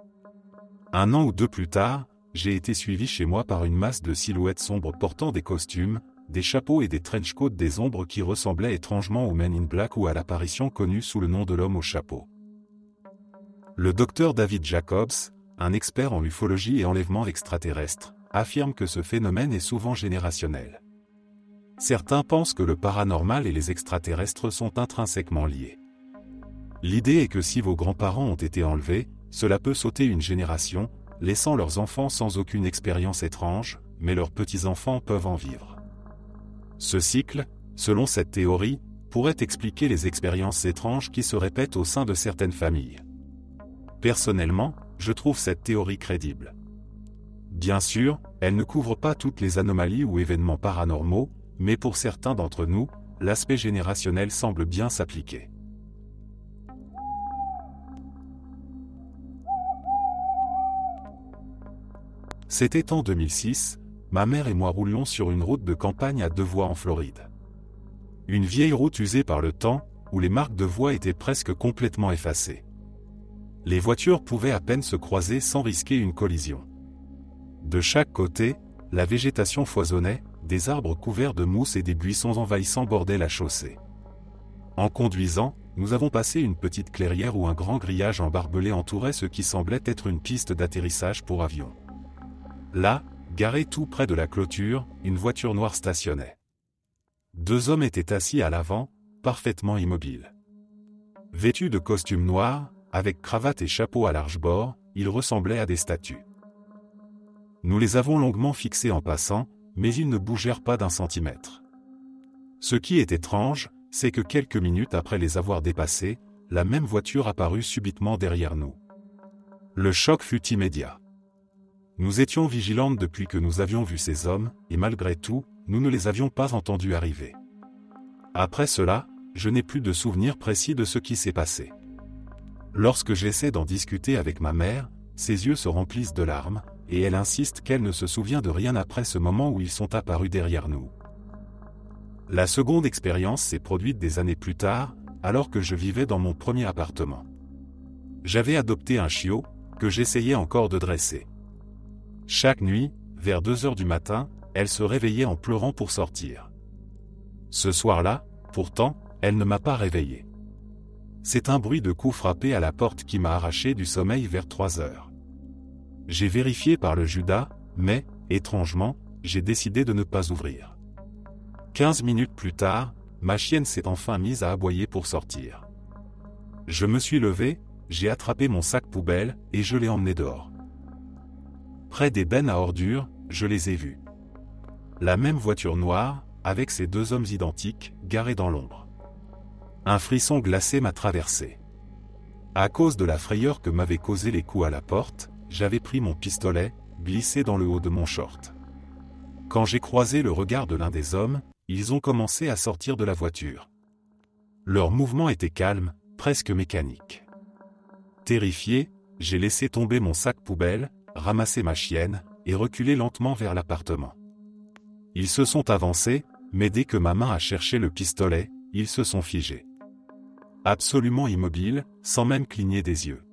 Un an ou deux plus tard, j'ai été suivi chez moi par une masse de silhouettes sombres portant des costumes, des chapeaux et des trench-coats des ombres qui ressemblaient étrangement aux Men in Black ou à l'apparition connue sous le nom de l'homme au chapeau. Le docteur David Jacobs, un expert en ufologie et enlèvement extraterrestre, affirme que ce phénomène est souvent générationnel. Certains pensent que le paranormal et les extraterrestres sont intrinsèquement liés. L'idée est que si vos grands-parents ont été enlevés, cela peut sauter une génération, laissant leurs enfants sans aucune expérience étrange, mais leurs petits-enfants peuvent en vivre. Ce cycle, selon cette théorie, pourrait expliquer les expériences étranges qui se répètent au sein de certaines familles. Personnellement, je trouve cette théorie crédible. Bien sûr, elle ne couvre pas toutes les anomalies ou événements paranormaux, mais pour certains d'entre nous, l'aspect générationnel semble bien s'appliquer. C'était en 2006, ma mère et moi roulions sur une route de campagne à 2 voies en Floride. Une vieille route usée par le temps, où les marques de voies étaient presque complètement effacées. Les voitures pouvaient à peine se croiser sans risquer une collision. De chaque côté, la végétation foisonnait, des arbres couverts de mousse et des buissons envahissants bordaient la chaussée. En conduisant, nous avons passé une petite clairière où un grand grillage en barbelé entourait ce qui semblait être une piste d'atterrissage pour avion. Là, garée tout près de la clôture, une voiture noire stationnait. 2 hommes étaient assis à l'avant, parfaitement immobiles. Vêtus de costumes noirs, avec cravate et chapeau à large bord, ils ressemblaient à des statues. Nous les avons longuement fixés en passant, mais ils ne bougèrent pas d'1 centimètre. Ce qui est étrange, c'est que quelques minutes après les avoir dépassés, la même voiture apparut subitement derrière nous. Le choc fut immédiat. Nous étions vigilantes depuis que nous avions vu ces hommes, et malgré tout, nous ne les avions pas entendus arriver. Après cela, je n'ai plus de souvenir précis de ce qui s'est passé. Lorsque j'essaie d'en discuter avec ma mère, ses yeux se remplissent de larmes, et elle insiste qu'elle ne se souvient de rien après ce moment où ils sont apparus derrière nous. La seconde expérience s'est produite des années plus tard, alors que je vivais dans mon premier appartement. J'avais adopté un chiot, que j'essayais encore de dresser. Chaque nuit, vers 2 heures du matin, elle se réveillait en pleurant pour sortir. Ce soir-là, pourtant, elle ne m'a pas réveillé. C'est un bruit de coups frappés à la porte qui m'a arraché du sommeil vers 3 heures. J'ai vérifié par le Judas, mais, étrangement, j'ai décidé de ne pas ouvrir. 15 minutes plus tard, ma chienne s'est enfin mise à aboyer pour sortir. Je me suis levé, j'ai attrapé mon sac poubelle, et je l'ai emmené dehors. Près des bennes à ordures, je les ai vus. La même voiture noire, avec ces 2 hommes identiques, garés dans l'ombre. Un frisson glacé m'a traversé. À cause de la frayeur que m'avaient causé les coups à la porte, j'avais pris mon pistolet, glissé dans le haut de mon short. Quand j'ai croisé le regard de l'un des hommes, ils ont commencé à sortir de la voiture. Leur mouvement était calme, presque mécanique. Terrifié, j'ai laissé tomber mon sac poubelle, ramassé ma chienne, et reculé lentement vers l'appartement. Ils se sont avancés, mais dès que ma main a cherché le pistolet, ils se sont figés. Absolument immobiles, sans même cligner des yeux.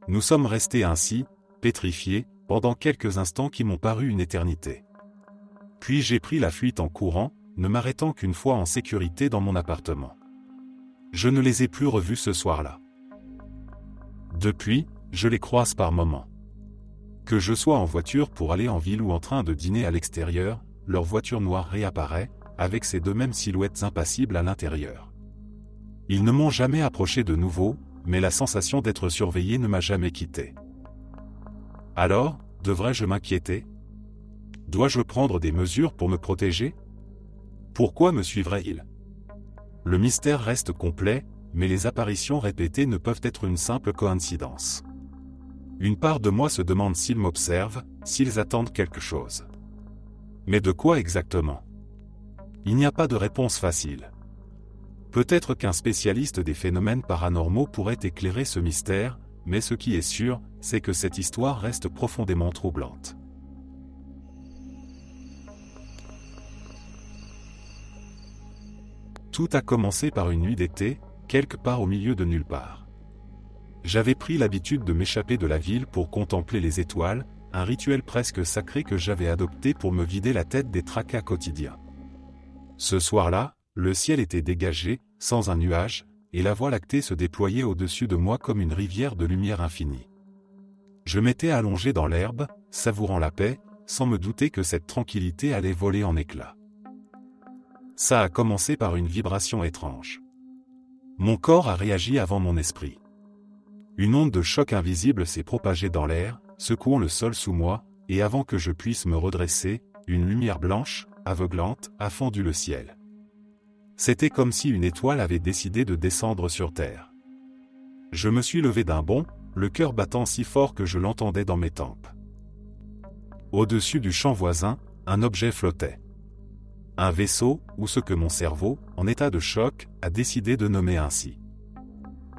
Nous sommes restés ainsi, pétrifiés, pendant quelques instants qui m'ont paru une éternité. Puis j'ai pris la fuite en courant, ne m'arrêtant qu'une fois en sécurité dans mon appartement. Je ne les ai plus revus ce soir-là. Depuis, je les croise par moments. Que je sois en voiture pour aller en ville ou en train de dîner à l'extérieur, leur voiture noire réapparaît, avec ces 2 mêmes silhouettes impassibles à l'intérieur. Ils ne m'ont jamais approché de nouveau, mais la sensation d'être surveillé ne m'a jamais quitté. Alors, devrais-je m'inquiéter? Dois-je prendre des mesures pour me protéger? Pourquoi me suivraient-ils? Le mystère reste complet, mais les apparitions répétées ne peuvent être une simple coïncidence. Une part de moi se demande s'ils m'observent, s'ils attendent quelque chose. Mais de quoi exactement? Il n'y a pas de réponse facile. Peut-être qu'un spécialiste des phénomènes paranormaux pourrait éclairer ce mystère, mais ce qui est sûr, c'est que cette histoire reste profondément troublante. Tout a commencé par une nuit d'été, quelque part au milieu de nulle part. J'avais pris l'habitude de m'échapper de la ville pour contempler les étoiles, un rituel presque sacré que j'avais adopté pour me vider la tête des tracas quotidiens. Ce soir-là, le ciel était dégagé, sans un nuage, et la Voie lactée se déployait au-dessus de moi comme une rivière de lumière infinie. Je m'étais allongé dans l'herbe, savourant la paix, sans me douter que cette tranquillité allait voler en éclats. Ça a commencé par une vibration étrange. Mon corps a réagi avant mon esprit. Une onde de choc invisible s'est propagée dans l'air, secouant le sol sous moi, et avant que je puisse me redresser, une lumière blanche, aveuglante, a fendu le ciel. C'était comme si une étoile avait décidé de descendre sur terre. Je me suis levé d'un bond, le cœur battant si fort que je l'entendais dans mes tempes. Au-dessus du champ voisin, un objet flottait. Un vaisseau, ou ce que mon cerveau, en état de choc, a décidé de nommer ainsi.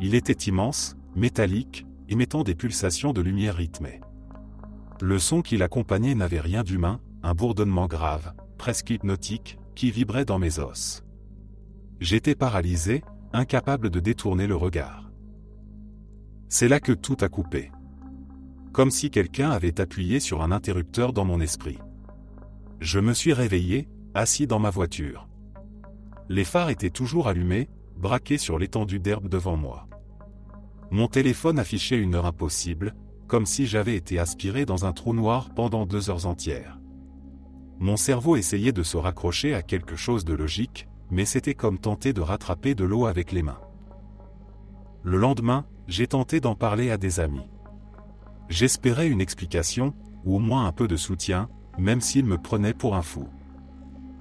Il était immense, métallique, émettant des pulsations de lumière rythmées. Le son qui l'accompagnait n'avait rien d'humain, un bourdonnement grave, presque hypnotique, qui vibrait dans mes os. J'étais paralysé, incapable de détourner le regard. C'est là que tout a coupé. Comme si quelqu'un avait appuyé sur un interrupteur dans mon esprit. Je me suis réveillé, assis dans ma voiture. Les phares étaient toujours allumés, braqués sur l'étendue d'herbe devant moi. Mon téléphone affichait une heure impossible, comme si j'avais été aspiré dans un trou noir pendant 2 heures entières. Mon cerveau essayait de se raccrocher à quelque chose de logique, mais c'était comme tenter de rattraper de l'eau avec les mains. Le lendemain, j'ai tenté d'en parler à des amis. J'espérais une explication, ou au moins un peu de soutien, même s'ils me prenaient pour un fou.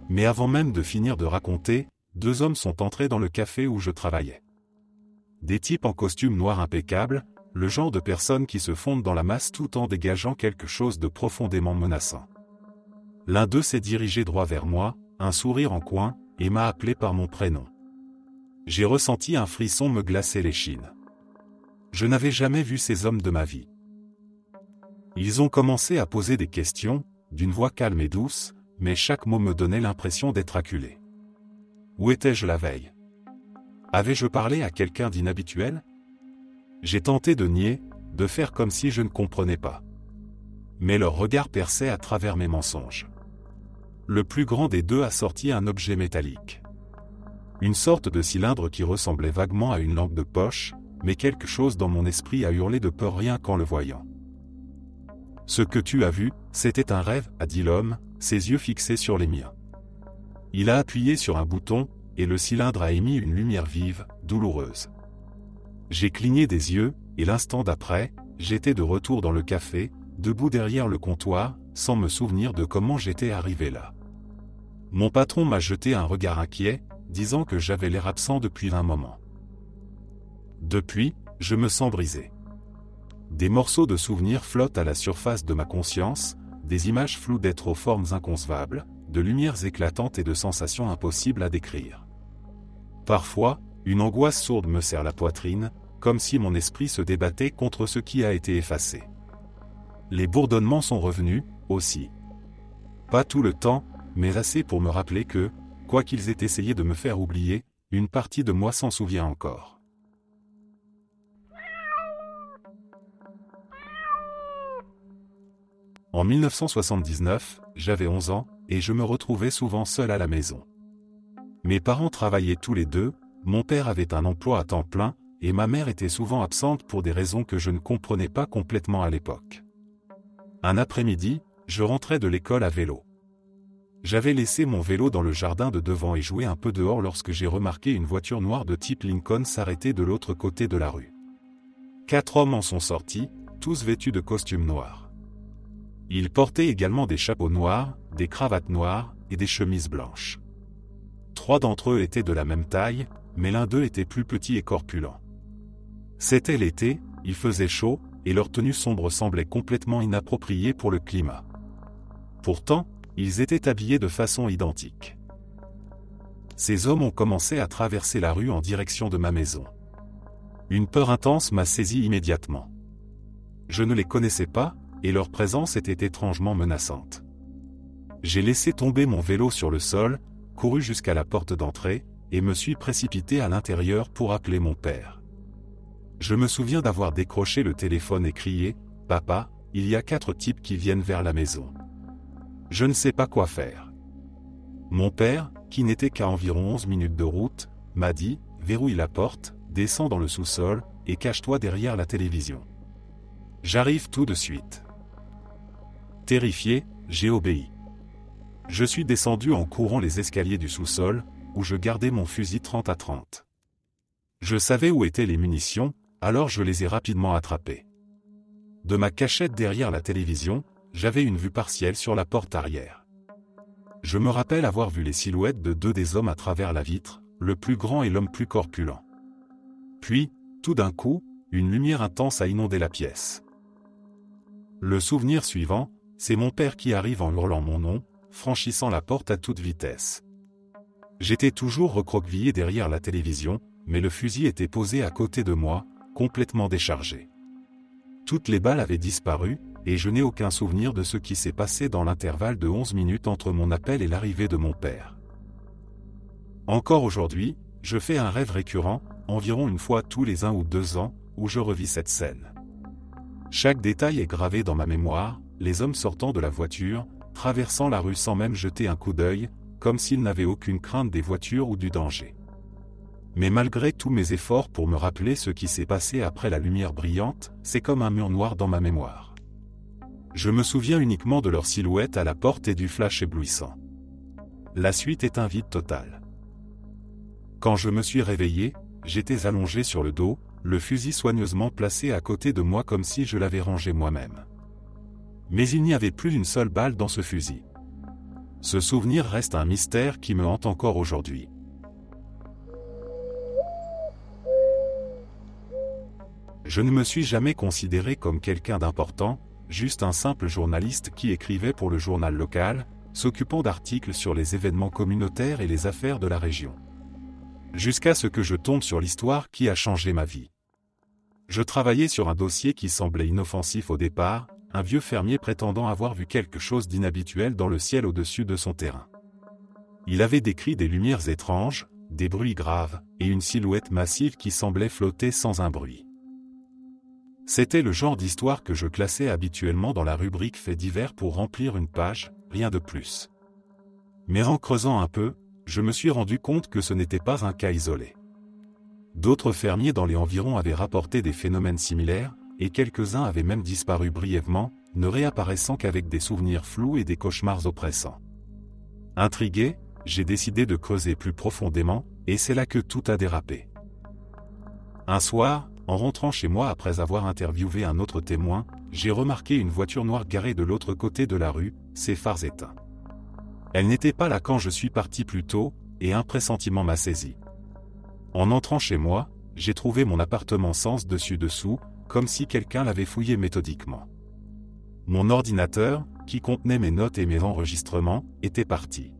Mais avant même de finir de raconter, 2 hommes sont entrés dans le café où je travaillais. Des types en costume noir impeccable, le genre de personnes qui se fondent dans la masse tout en dégageant quelque chose de profondément menaçant. L'un d'eux s'est dirigé droit vers moi, un sourire en coin, et m'a appelé par mon prénom. J'ai ressenti un frisson me glacer l'échine. Je n'avais jamais vu ces hommes de ma vie. Ils ont commencé à poser des questions, d'une voix calme et douce, mais chaque mot me donnait l'impression d'être acculé. Où étais-je la veille? Avais-je parlé à quelqu'un d'inhabituel? J'ai tenté de nier, de faire comme si je ne comprenais pas. Mais leur regard perçait à travers mes mensonges. Le plus grand des deux a sorti un objet métallique. Une sorte de cylindre qui ressemblait vaguement à une lampe de poche, mais quelque chose dans mon esprit a hurlé de peur rien qu'en le voyant. Ce que tu as vu, c'était un rêve, a dit l'homme, ses yeux fixés sur les miens. Il a appuyé sur un bouton, et le cylindre a émis une lumière vive, douloureuse. J'ai cligné des yeux, et l'instant d'après, j'étais de retour dans le café, debout derrière le comptoir, sans me souvenir de comment j'étais arrivé là. Mon patron m'a jeté un regard inquiet, disant que j'avais l'air absent depuis un moment. Depuis, je me sens brisé. Des morceaux de souvenirs flottent à la surface de ma conscience, des images floues d'êtres aux formes inconcevables, de lumières éclatantes et de sensations impossibles à décrire. Parfois, une angoisse sourde me serre la poitrine, comme si mon esprit se débattait contre ce qui a été effacé. Les bourdonnements sont revenus, aussi. Pas tout le temps, mais assez pour me rappeler que, quoi qu'ils aient essayé de me faire oublier, une partie de moi s'en souvient encore. En 1979, j'avais 11 ans, et je me retrouvais souvent seul à la maison. Mes parents travaillaient tous les deux, mon père avait un emploi à temps plein, et ma mère était souvent absente pour des raisons que je ne comprenais pas complètement à l'époque. Un après-midi, je rentrais de l'école à vélo. J'avais laissé mon vélo dans le jardin de devant et joué un peu dehors lorsque j'ai remarqué une voiture noire de type Lincoln s'arrêter de l'autre côté de la rue. 4 hommes en sont sortis, tous vêtus de costumes noirs. Ils portaient également des chapeaux noirs, des cravates noires et des chemises blanches. 3 d'entre eux étaient de la même taille, mais l'un d'eux était plus petit et corpulent. C'était l'été, il faisait chaud, et leur tenue sombre semblait complètement inappropriée pour le climat. Pourtant, ils étaient habillés de façon identique. Ces hommes ont commencé à traverser la rue en direction de ma maison. Une peur intense m'a saisi immédiatement. Je ne les connaissais pas, et leur présence était étrangement menaçante. J'ai laissé tomber mon vélo sur le sol, couru jusqu'à la porte d'entrée, et me suis précipité à l'intérieur pour appeler mon père. Je me souviens d'avoir décroché le téléphone et crié « Papa, il y a 4 types qui viennent vers la maison. Je ne sais pas quoi faire. » Mon père, qui n'était qu'à environ 11 minutes de route, m'a dit « Verrouille la porte, descends dans le sous-sol, et cache-toi derrière la télévision. J'arrive tout de suite. » Terrifié, j'ai obéi. Je suis descendu en courant les escaliers du sous-sol, où je gardais mon fusil 30 à 30. Je savais où étaient les munitions, alors je les ai rapidement attrapées. De ma cachette derrière la télévision, j'avais une vue partielle sur la porte arrière. Je me rappelle avoir vu les silhouettes de 2 des hommes à travers la vitre, le plus grand et l'homme plus corpulent. Puis, tout d'un coup, une lumière intense a inondé la pièce. Le souvenir suivant, c'est mon père qui arrive en hurlant mon nom, franchissant la porte à toute vitesse. J'étais toujours recroquevillé derrière la télévision, mais le fusil était posé à côté de moi, complètement déchargé. Toutes les balles avaient disparu, et je n'ai aucun souvenir de ce qui s'est passé dans l'intervalle de 11 minutes entre mon appel et l'arrivée de mon père. Encore aujourd'hui, je fais un rêve récurrent, environ une fois tous les 1 ou 2 ans, où je revis cette scène. Chaque détail est gravé dans ma mémoire, les hommes sortant de la voiture, traversant la rue sans même jeter un coup d'œil, comme s'ils n'avaient aucune crainte des voitures ou du danger. Mais malgré tous mes efforts pour me rappeler ce qui s'est passé après la lumière brillante, c'est comme un mur noir dans ma mémoire. Je me souviens uniquement de leur silhouette à la porte et du flash éblouissant. La suite est un vide total. Quand je me suis réveillé, j'étais allongé sur le dos, le fusil soigneusement placé à côté de moi comme si je l'avais rangé moi-même. Mais il n'y avait plus une seule balle dans ce fusil. Ce souvenir reste un mystère qui me hante encore aujourd'hui. Je ne me suis jamais considéré comme quelqu'un d'important, juste un simple journaliste qui écrivait pour le journal local, s'occupant d'articles sur les événements communautaires et les affaires de la région. Jusqu'à ce que je tombe sur l'histoire qui a changé ma vie. Je travaillais sur un dossier qui semblait inoffensif au départ, un vieux fermier prétendant avoir vu quelque chose d'inhabituel dans le ciel au-dessus de son terrain. Il avait décrit des lumières étranges, des bruits graves, et une silhouette massive qui semblait flotter sans un bruit. C'était le genre d'histoire que je classais habituellement dans la rubrique faits divers pour remplir une page, rien de plus. Mais en creusant un peu, je me suis rendu compte que ce n'était pas un cas isolé. D'autres fermiers dans les environs avaient rapporté des phénomènes similaires, et quelques-uns avaient même disparu brièvement, ne réapparaissant qu'avec des souvenirs flous et des cauchemars oppressants. Intrigué, j'ai décidé de creuser plus profondément, et c'est là que tout a dérapé. Un soir, en rentrant chez moi après avoir interviewé un autre témoin, j'ai remarqué une voiture noire garée de l'autre côté de la rue, ses phares éteints. Elle n'était pas là quand je suis parti plus tôt, et un pressentiment m'a saisi. En entrant chez moi, j'ai trouvé mon appartement sens dessus dessous, comme si quelqu'un l'avait fouillé méthodiquement. Mon ordinateur, qui contenait mes notes et mes enregistrements, était parti.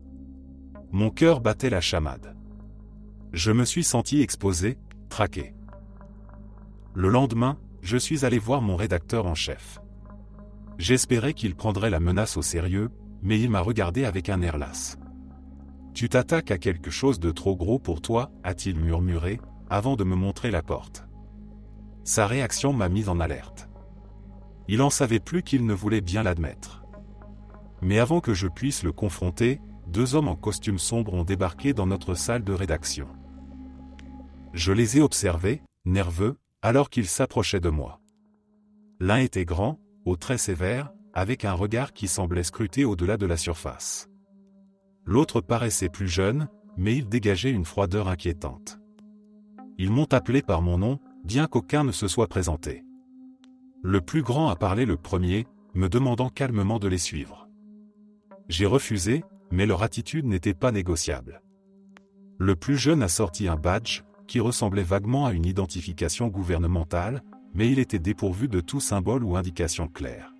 Mon cœur battait la chamade. Je me suis senti exposé, traqué. Le lendemain, je suis allé voir mon rédacteur en chef. J'espérais qu'il prendrait la menace au sérieux, mais il m'a regardé avec un air las. « Tu t'attaques à quelque chose de trop gros pour toi » a-t-il murmuré, avant de me montrer la porte. Sa réaction m'a mis en alerte. Il en savait plus qu'il ne voulait bien l'admettre. Mais avant que je puisse le confronter, 2 hommes en costume sombre ont débarqué dans notre salle de rédaction. Je les ai observés, nerveux, alors qu'ils s'approchaient de moi. L'un était grand, aux traits sévères, avec un regard qui semblait scruter au-delà de la surface. L'autre paraissait plus jeune, mais il dégageait une froideur inquiétante. Ils m'ont appelé par mon nom, bien qu'aucun ne se soit présenté. Le plus grand a parlé le premier, me demandant calmement de les suivre. J'ai refusé, mais leur attitude n'était pas négociable. Le plus jeune a sorti un badge, qui ressemblait vaguement à une identification gouvernementale, mais il était dépourvu de tout symbole ou indication claire.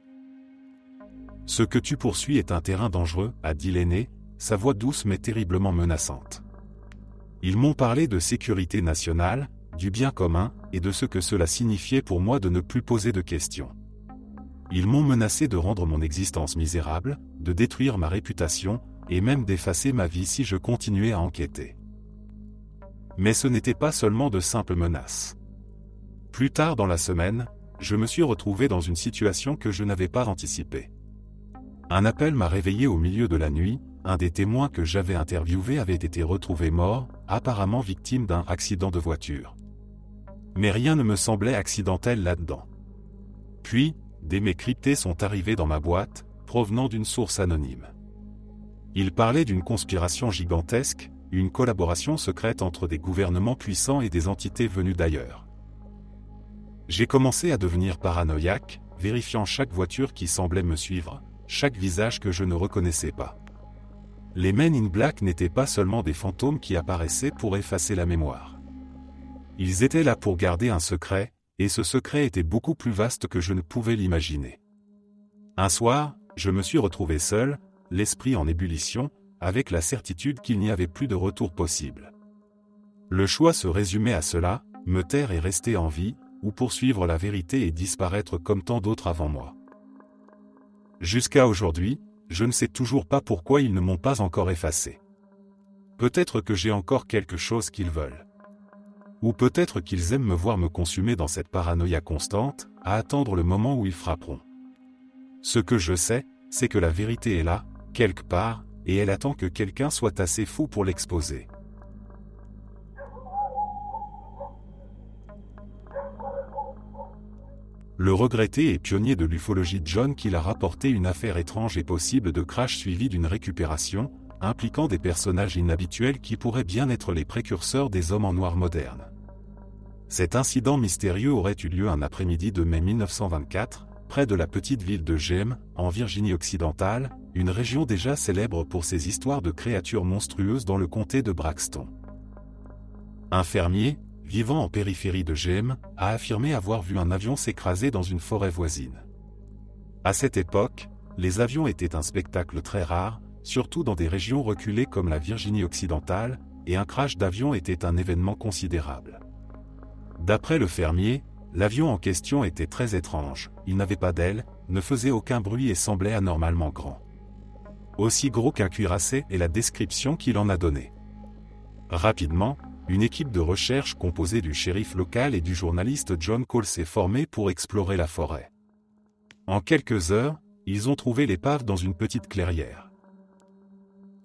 « Ce que tu poursuis est un terrain dangereux », a dit l'aîné, sa voix douce mais terriblement menaçante. Ils m'ont parlé de sécurité nationale, du bien commun, et de ce que cela signifiait pour moi de ne plus poser de questions. Ils m'ont menacé de rendre mon existence misérable, de détruire ma réputation, et même d'effacer ma vie si je continuais à enquêter. Mais ce n'était pas seulement de simples menaces. Plus tard dans la semaine, je me suis retrouvé dans une situation que je n'avais pas anticipée. Un appel m'a réveillé au milieu de la nuit, un des témoins que j'avais interviewé avait été retrouvé mort, apparemment victime d'un accident de voiture. Mais rien ne me semblait accidentel là-dedans. Puis, des mails cryptés sont arrivés dans ma boîte, provenant d'une source anonyme. Ils parlaient d'une conspiration gigantesque, une collaboration secrète entre des gouvernements puissants et des entités venues d'ailleurs. J'ai commencé à devenir paranoïaque, vérifiant chaque voiture qui semblait me suivre, chaque visage que je ne reconnaissais pas. Les Men in Black n'étaient pas seulement des fantômes qui apparaissaient pour effacer la mémoire. Ils étaient là pour garder un secret, et ce secret était beaucoup plus vaste que je ne pouvais l'imaginer. Un soir, je me suis retrouvé seul, l'esprit en ébullition, avec la certitude qu'il n'y avait plus de retour possible. Le choix se résumait à cela, me taire et rester en vie, ou poursuivre la vérité et disparaître comme tant d'autres avant moi. Jusqu'à aujourd'hui, je ne sais toujours pas pourquoi ils ne m'ont pas encore effacé. Peut-être que j'ai encore quelque chose qu'ils veulent. Ou peut-être qu'ils aiment me voir me consumer dans cette paranoïa constante, à attendre le moment où ils frapperont. Ce que je sais, c'est que la vérité est là, quelque part, et elle attend que quelqu'un soit assez fou pour l'exposer. Le regretté et pionnier de l'ufologie John Keel a rapporté une affaire étrange et possible de crash suivie d'une récupération, impliquant des personnages inhabituels qui pourraient bien être les précurseurs des hommes en noir modernes. Cet incident mystérieux aurait eu lieu un après-midi de mai 1924, près de la petite ville de Gem, en Virginie occidentale, une région déjà célèbre pour ses histoires de créatures monstrueuses dans le comté de Braxton. Un fermier, vivant en périphérie de Gem, a affirmé avoir vu un avion s'écraser dans une forêt voisine. À cette époque, les avions étaient un spectacle très rare, surtout dans des régions reculées comme la Virginie occidentale, et un crash d'avion était un événement considérable. D'après le fermier, l'avion en question était très étrange, il n'avait pas d'ailes, ne faisait aucun bruit et semblait anormalement grand. Aussi gros qu'un cuirassé est la description qu'il en a donnée. Rapidement, une équipe de recherche composée du shérif local et du journaliste John Keel s'est formée pour explorer la forêt. En quelques heures, ils ont trouvé l'épave dans une petite clairière.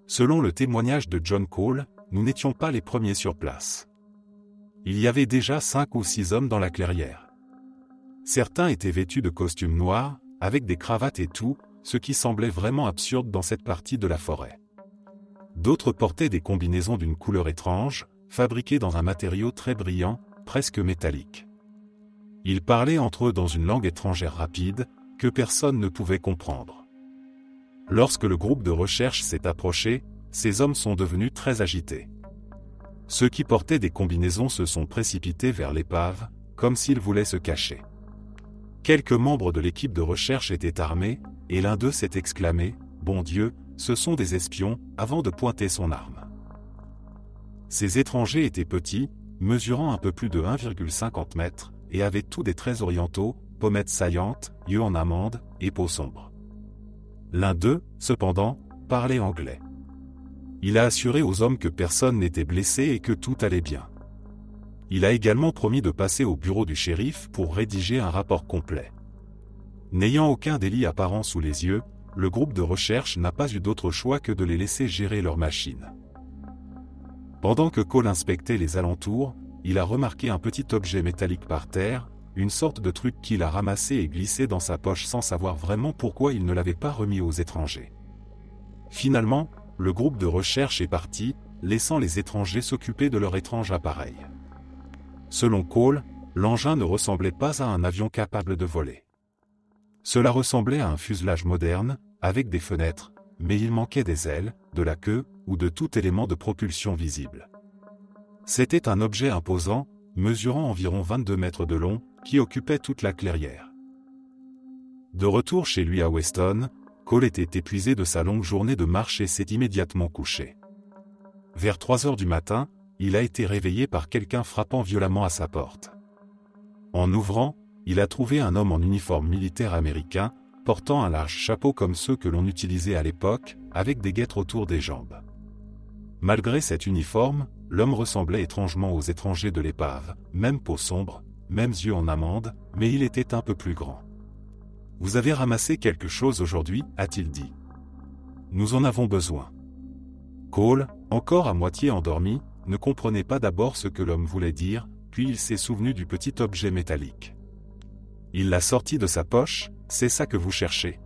Selon le témoignage de John Keel, nous n'étions pas les premiers sur place. Il y avait déjà 5 ou 6 hommes dans la clairière. Certains étaient vêtus de costumes noirs, avec des cravates et tout, ce qui semblait vraiment absurde dans cette partie de la forêt. D'autres portaient des combinaisons d'une couleur étrange, fabriquées dans un matériau très brillant, presque métallique. Ils parlaient entre eux dans une langue étrangère rapide, que personne ne pouvait comprendre. Lorsque le groupe de recherche s'est approché, ces hommes sont devenus très agités. Ceux qui portaient des combinaisons se sont précipités vers l'épave, comme s'ils voulaient se cacher. Quelques membres de l'équipe de recherche étaient armés, et l'un d'eux s'est exclamé « Bon Dieu, ce sont des espions », avant de pointer son arme. Ces étrangers étaient petits, mesurant un peu plus de 1,50 m, et avaient tous des traits orientaux, pommettes saillantes, yeux en amande, et peau sombre. L'un d'eux, cependant, parlait anglais. Il a assuré aux hommes que personne n'était blessé et que tout allait bien. Il a également promis de passer au bureau du shérif pour rédiger un rapport complet. N'ayant aucun délit apparent sous les yeux, le groupe de recherche n'a pas eu d'autre choix que de les laisser gérer leur machine. Pendant que Keel inspectait les alentours, il a remarqué un petit objet métallique par terre, une sorte de truc qu'il a ramassé et glissé dans sa poche sans savoir vraiment pourquoi il ne l'avait pas remis aux étrangers. Finalement, le groupe de recherche est parti, laissant les étrangers s'occuper de leur étrange appareil. Selon Keel, l'engin ne ressemblait pas à un avion capable de voler. Cela ressemblait à un fuselage moderne, avec des fenêtres, mais il manquait des ailes, de la queue, ou de tout élément de propulsion visible. C'était un objet imposant, mesurant environ 22 mètres de long, qui occupait toute la clairière. De retour chez lui à Weston, Cole était épuisé de sa longue journée de marche et s'est immédiatement couché. Vers 3 heures du matin, il a été réveillé par quelqu'un frappant violemment à sa porte. En ouvrant, il a trouvé un homme en uniforme militaire américain, portant un large chapeau comme ceux que l'on utilisait à l'époque, avec des guêtres autour des jambes. Malgré cet uniforme, l'homme ressemblait étrangement aux étrangers de l'épave, même peau sombre, mêmes yeux en amande, mais il était un peu plus grand. « Vous avez ramassé quelque chose aujourd'hui » a-t-il dit. « Nous en avons besoin. » Cole, encore à moitié endormi, ne comprenait pas d'abord ce que l'homme voulait dire, puis il s'est souvenu du petit objet métallique. Il l'a sorti de sa poche. « C'est ça que vous cherchez ?»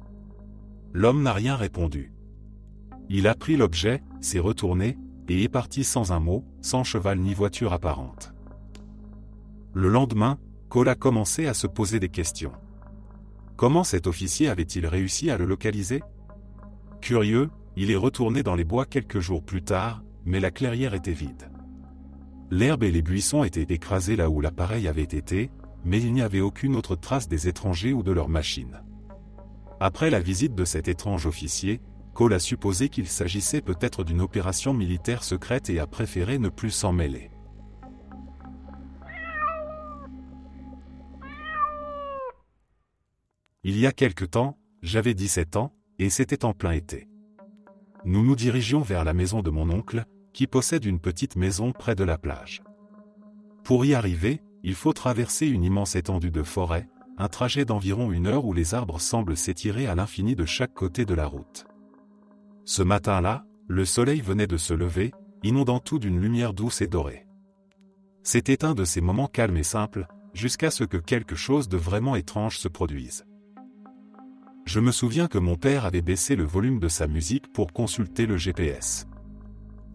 L'homme n'a rien répondu. Il a pris l'objet, s'est retourné, et est parti sans un mot, sans cheval ni voiture apparente. Le lendemain, Cole a commencé à se poser des questions. Comment cet officier avait-il réussi à le localiser? Curieux, il est retourné dans les bois quelques jours plus tard, mais la clairière était vide. L'herbe et les buissons étaient écrasés là où l'appareil avait été, mais il n'y avait aucune autre trace des étrangers ou de leurs machines. Après la visite de cet étrange officier, Cole a supposé qu'il s'agissait peut-être d'une opération militaire secrète et a préféré ne plus s'en mêler. Il y a quelque temps, j'avais 17 ans, et c'était en plein été. Nous nous dirigions vers la maison de mon oncle, qui possède une petite maison près de la plage. Pour y arriver, il faut traverser une immense étendue de forêt, un trajet d'environ 1 heure où les arbres semblent s'étirer à l'infini de chaque côté de la route. Ce matin-là, le soleil venait de se lever, inondant tout d'une lumière douce et dorée. C'était un de ces moments calmes et simples, jusqu'à ce que quelque chose de vraiment étrange se produise. Je me souviens que mon père avait baissé le volume de sa musique pour consulter le GPS.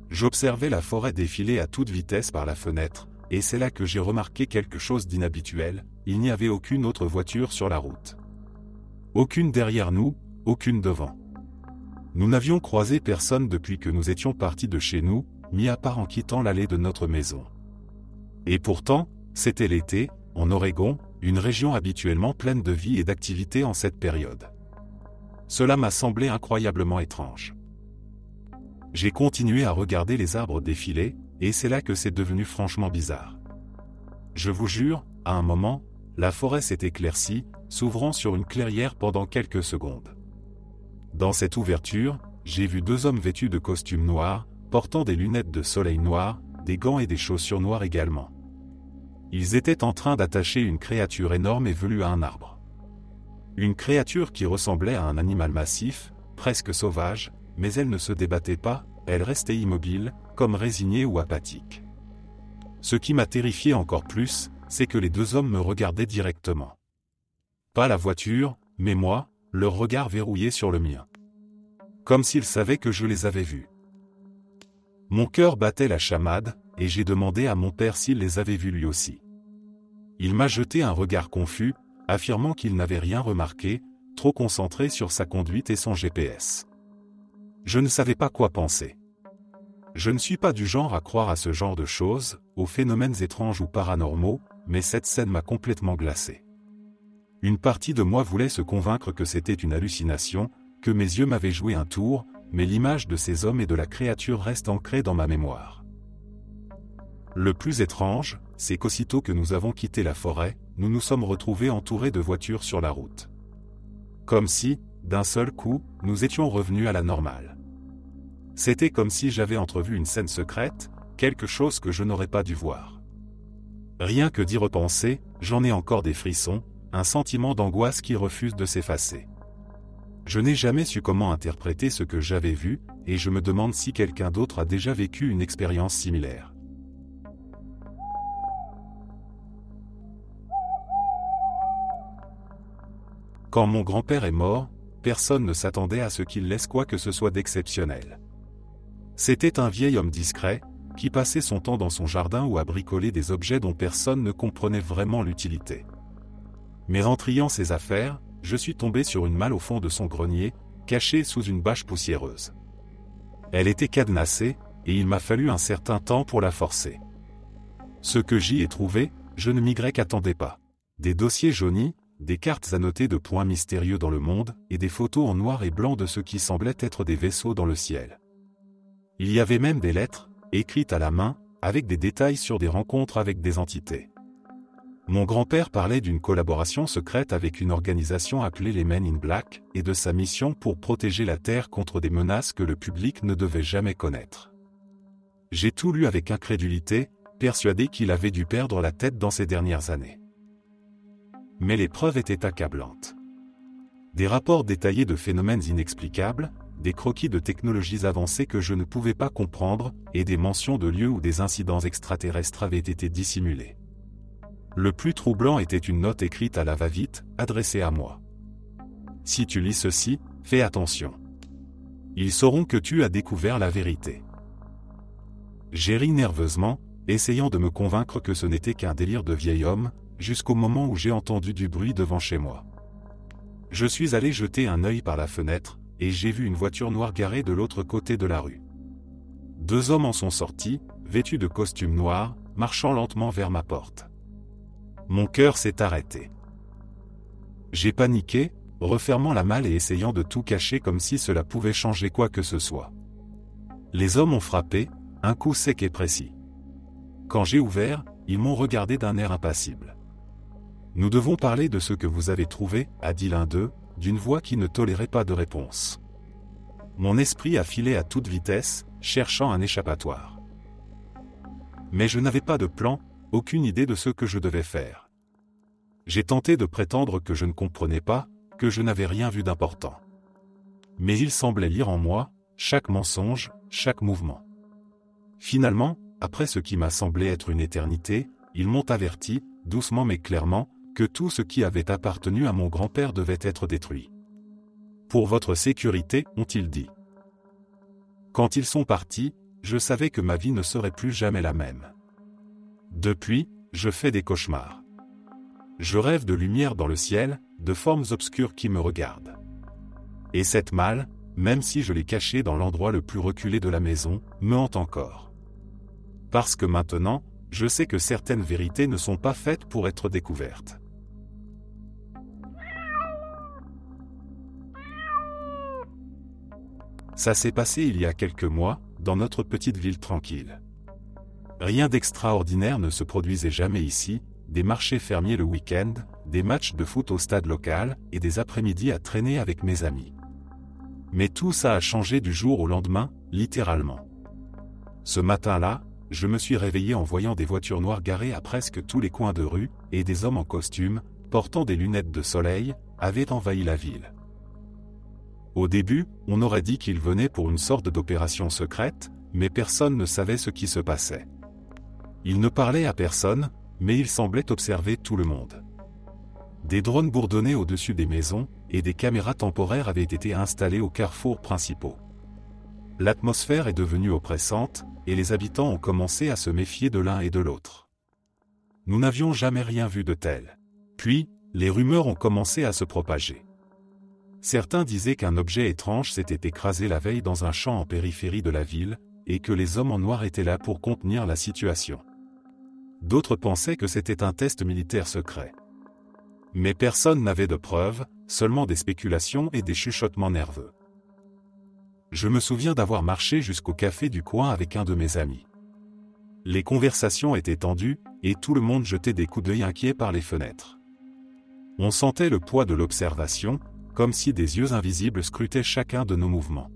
J'observais la forêt défiler à toute vitesse par la fenêtre, et c'est là que j'ai remarqué quelque chose d'inhabituel, il n'y avait aucune autre voiture sur la route. Aucune derrière nous, aucune devant. Nous n'avions croisé personne depuis que nous étions partis de chez nous, mis à part en quittant l'allée de notre maison. Et pourtant, c'était l'été, en Oregon, une région habituellement pleine de vie et d'activité en cette période. Cela m'a semblé incroyablement étrange. J'ai continué à regarder les arbres défiler, et c'est là que c'est devenu franchement bizarre. Je vous jure, à un moment, la forêt s'est éclaircie, s'ouvrant sur une clairière pendant quelques secondes. Dans cette ouverture, j'ai vu 2 hommes vêtus de costumes noirs, portant des lunettes de soleil noires, des gants et des chaussures noires également. Ils étaient en train d'attacher une créature énorme et velue à un arbre. Une créature qui ressemblait à un animal massif, presque sauvage, mais elle ne se débattait pas, elle restait immobile, comme résignée ou apathique. Ce qui m'a terrifié encore plus, c'est que les 2 hommes me regardaient directement. Pas la voiture, mais moi, leur regard verrouillé sur le mien. Comme s'ils savaient que je les avais vus. Mon cœur battait la chamade, et j'ai demandé à mon père s'il les avait vus lui aussi. Il m'a jeté un regard confus, affirmant qu'il n'avait rien remarqué, trop concentré sur sa conduite et son GPS. Je ne savais pas quoi penser. Je ne suis pas du genre à croire à ce genre de choses, aux phénomènes étranges ou paranormaux, mais cette scène m'a complètement glacé. Une partie de moi voulait se convaincre que c'était une hallucination, que mes yeux m'avaient joué un tour, mais l'image de ces hommes et de la créature reste ancrée dans ma mémoire. Le plus étrange, c'est qu'aussitôt que nous avons quitté la forêt, nous nous sommes retrouvés entourés de voitures sur la route. Comme si, d'un seul coup, nous étions revenus à la normale. C'était comme si j'avais entrevu une scène secrète, quelque chose que je n'aurais pas dû voir. Rien que d'y repenser, j'en ai encore des frissons, un sentiment d'angoisse qui refuse de s'effacer. Je n'ai jamais su comment interpréter ce que j'avais vu, et je me demande si quelqu'un d'autre a déjà vécu une expérience similaire. Quand mon grand-père est mort, personne ne s'attendait à ce qu'il laisse quoi que ce soit d'exceptionnel. C'était un vieil homme discret, qui passait son temps dans son jardin ou à bricoler des objets dont personne ne comprenait vraiment l'utilité. Mais en triant ses affaires, je suis tombé sur une malle au fond de son grenier, cachée sous une bâche poussiéreuse. Elle était cadenassée, et il m'a fallu un certain temps pour la forcer. Ce que j'y ai trouvé, je ne m'y attendais pas. Des dossiers jaunis, des cartes annotées de points mystérieux dans le monde, et des photos en noir et blanc de ce qui semblait être des vaisseaux dans le ciel. Il y avait même des lettres, écrites à la main, avec des détails sur des rencontres avec des entités. Mon grand-père parlait d'une collaboration secrète avec une organisation appelée les Men in Black, et de sa mission pour protéger la Terre contre des menaces que le public ne devait jamais connaître. J'ai tout lu avec incrédulité, persuadé qu'il avait dû perdre la tête dans ces dernières années. Mais les preuves étaient accablantes. Des rapports détaillés de phénomènes inexplicables, des croquis de technologies avancées que je ne pouvais pas comprendre, et des mentions de lieux où des incidents extraterrestres avaient été dissimulés. Le plus troublant était une note écrite à la va-vite, adressée à moi. « Si tu lis ceci, fais attention. Ils sauront que tu as découvert la vérité. » J'ai ri nerveusement, essayant de me convaincre que ce n'était qu'un délire de vieil homme, jusqu'au moment où j'ai entendu du bruit devant chez moi. Je suis allé jeter un œil par la fenêtre, et j'ai vu une voiture noire garée de l'autre côté de la rue. 2 hommes en sont sortis, vêtus de costumes noirs, marchant lentement vers ma porte. Mon cœur s'est arrêté. J'ai paniqué, refermant la malle et essayant de tout cacher comme si cela pouvait changer quoi que ce soit. Les hommes ont frappé, un coup sec et précis. Quand j'ai ouvert, ils m'ont regardé d'un air impassible. « Nous devons parler de ce que vous avez trouvé », a dit l'un d'eux, d'une voix qui ne tolérait pas de réponse. Mon esprit a filé à toute vitesse, cherchant un échappatoire. Mais je n'avais pas de plan, aucune idée de ce que je devais faire. J'ai tenté de prétendre que je ne comprenais pas, que je n'avais rien vu d'important. Mais ils semblaient lire en moi, chaque mensonge, chaque mouvement. Finalement, après ce qui m'a semblé être une éternité, ils m'ont averti, doucement mais clairement, que tout ce qui avait appartenu à mon grand-père devait être détruit. Pour votre sécurité, ont-ils dit. Quand ils sont partis, je savais que ma vie ne serait plus jamais la même. Depuis, je fais des cauchemars. Je rêve de lumière dans le ciel, de formes obscures qui me regardent. Et cette malle, même si je l'ai cachée dans l'endroit le plus reculé de la maison, me hante encore. Parce que maintenant, je sais que certaines vérités ne sont pas faites pour être découvertes. Ça s'est passé il y a quelques mois, dans notre petite ville tranquille. Rien d'extraordinaire ne se produisait jamais ici, des marchés fermiers le week-end, des matchs de foot au stade local, et des après-midi à traîner avec mes amis. Mais tout ça a changé du jour au lendemain, littéralement. Ce matin-là, je me suis réveillé en voyant des voitures noires garées à presque tous les coins de rue, et des hommes en costume, portant des lunettes de soleil, avaient envahi la ville. Au début, on aurait dit qu'ils venaient pour une sorte d'opération secrète, mais personne ne savait ce qui se passait. Ils ne parlaient à personne, mais ils semblaient observer tout le monde. Des drones bourdonnaient au-dessus des maisons, et des caméras temporaires avaient été installées aux carrefours principaux. L'atmosphère est devenue oppressante, et les habitants ont commencé à se méfier de l'un et de l'autre. Nous n'avions jamais rien vu de tel. Puis, les rumeurs ont commencé à se propager. Certains disaient qu'un objet étrange s'était écrasé la veille dans un champ en périphérie de la ville, et que les hommes en noir étaient là pour contenir la situation. D'autres pensaient que c'était un test militaire secret. Mais personne n'avait de preuves, seulement des spéculations et des chuchotements nerveux. Je me souviens d'avoir marché jusqu'au café du coin avec un de mes amis. Les conversations étaient tendues, et tout le monde jetait des coups d'œil inquiets par les fenêtres. On sentait le poids de l'observation, comme si des yeux invisibles scrutaient chacun de nos mouvements.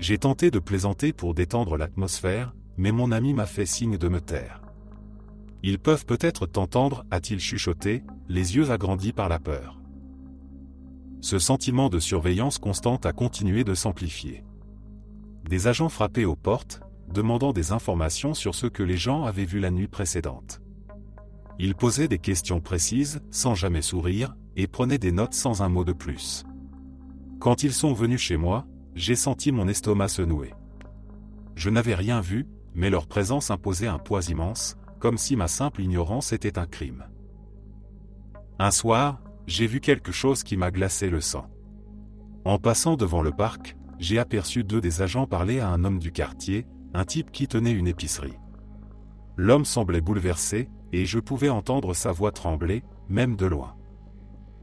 J'ai tenté de plaisanter pour détendre l'atmosphère, mais mon ami m'a fait signe de me taire. « Ils peuvent peut-être t'entendre » a-t-il chuchoté, les yeux agrandis par la peur. Ce sentiment de surveillance constante a continué de s'amplifier. Des agents frappaient aux portes, demandant des informations sur ce que les gens avaient vu la nuit précédente. Ils posaient des questions précises, sans jamais sourire, et prenaient des notes sans un mot de plus. Quand ils sont venus chez moi, j'ai senti mon estomac se nouer. Je n'avais rien vu, mais leur présence imposait un poids immense, comme si ma simple ignorance était un crime. Un soir, j'ai vu quelque chose qui m'a glacé le sang. En passant devant le parc, j'ai aperçu 2 des agents parler à un homme du quartier, un type qui tenait une épicerie. L'homme semblait bouleversé, et je pouvais entendre sa voix trembler, même de loin.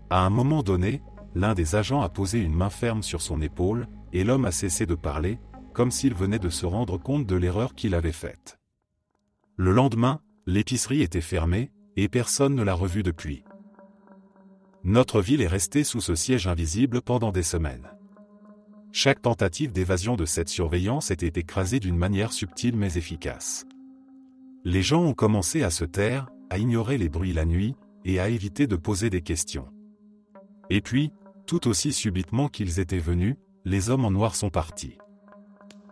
À un moment donné, l'un des agents a posé une main ferme sur son épaule, et l'homme a cessé de parler, comme s'il venait de se rendre compte de l'erreur qu'il avait faite. Le lendemain, l'épicerie était fermée, et personne ne l'a revue depuis. Notre ville est restée sous ce siège invisible pendant des semaines. Chaque tentative d'évasion de cette surveillance était écrasée d'une manière subtile mais efficace. Les gens ont commencé à se taire, à ignorer les bruits la nuit, et à éviter de poser des questions. Et puis, tout aussi subitement qu'ils étaient venus, les hommes en noir sont partis.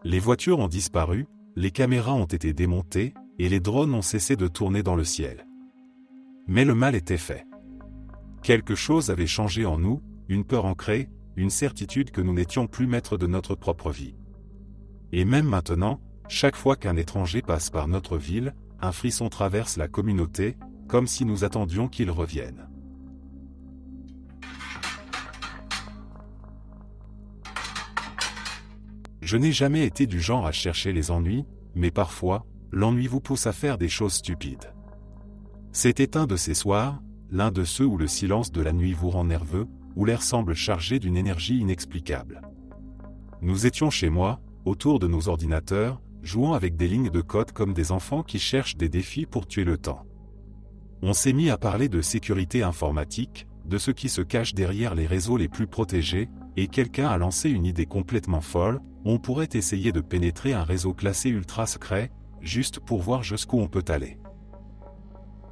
Les voitures ont disparu, les caméras ont été démontées, et les drones ont cessé de tourner dans le ciel. Mais le mal était fait. Quelque chose avait changé en nous, une peur ancrée, une certitude que nous n'étions plus maîtres de notre propre vie. Et même maintenant, chaque fois qu'un étranger passe par notre ville, un frisson traverse la communauté, comme si nous attendions qu'il revienne. Je n'ai jamais été du genre à chercher les ennuis, mais parfois, l'ennui vous pousse à faire des choses stupides. C'était un de ces soirs, l'un de ceux où le silence de la nuit vous rend nerveux, où l'air semble chargé d'une énergie inexplicable. Nous étions chez moi, autour de nos ordinateurs, jouant avec des lignes de code comme des enfants qui cherchent des défis pour tuer le temps. On s'est mis à parler de sécurité informatique, de ce qui se cache derrière les réseaux les plus protégés, et quelqu'un a lancé une idée complètement folle: on pourrait essayer de pénétrer un réseau classé ultra secret, juste pour voir jusqu'où on peut aller.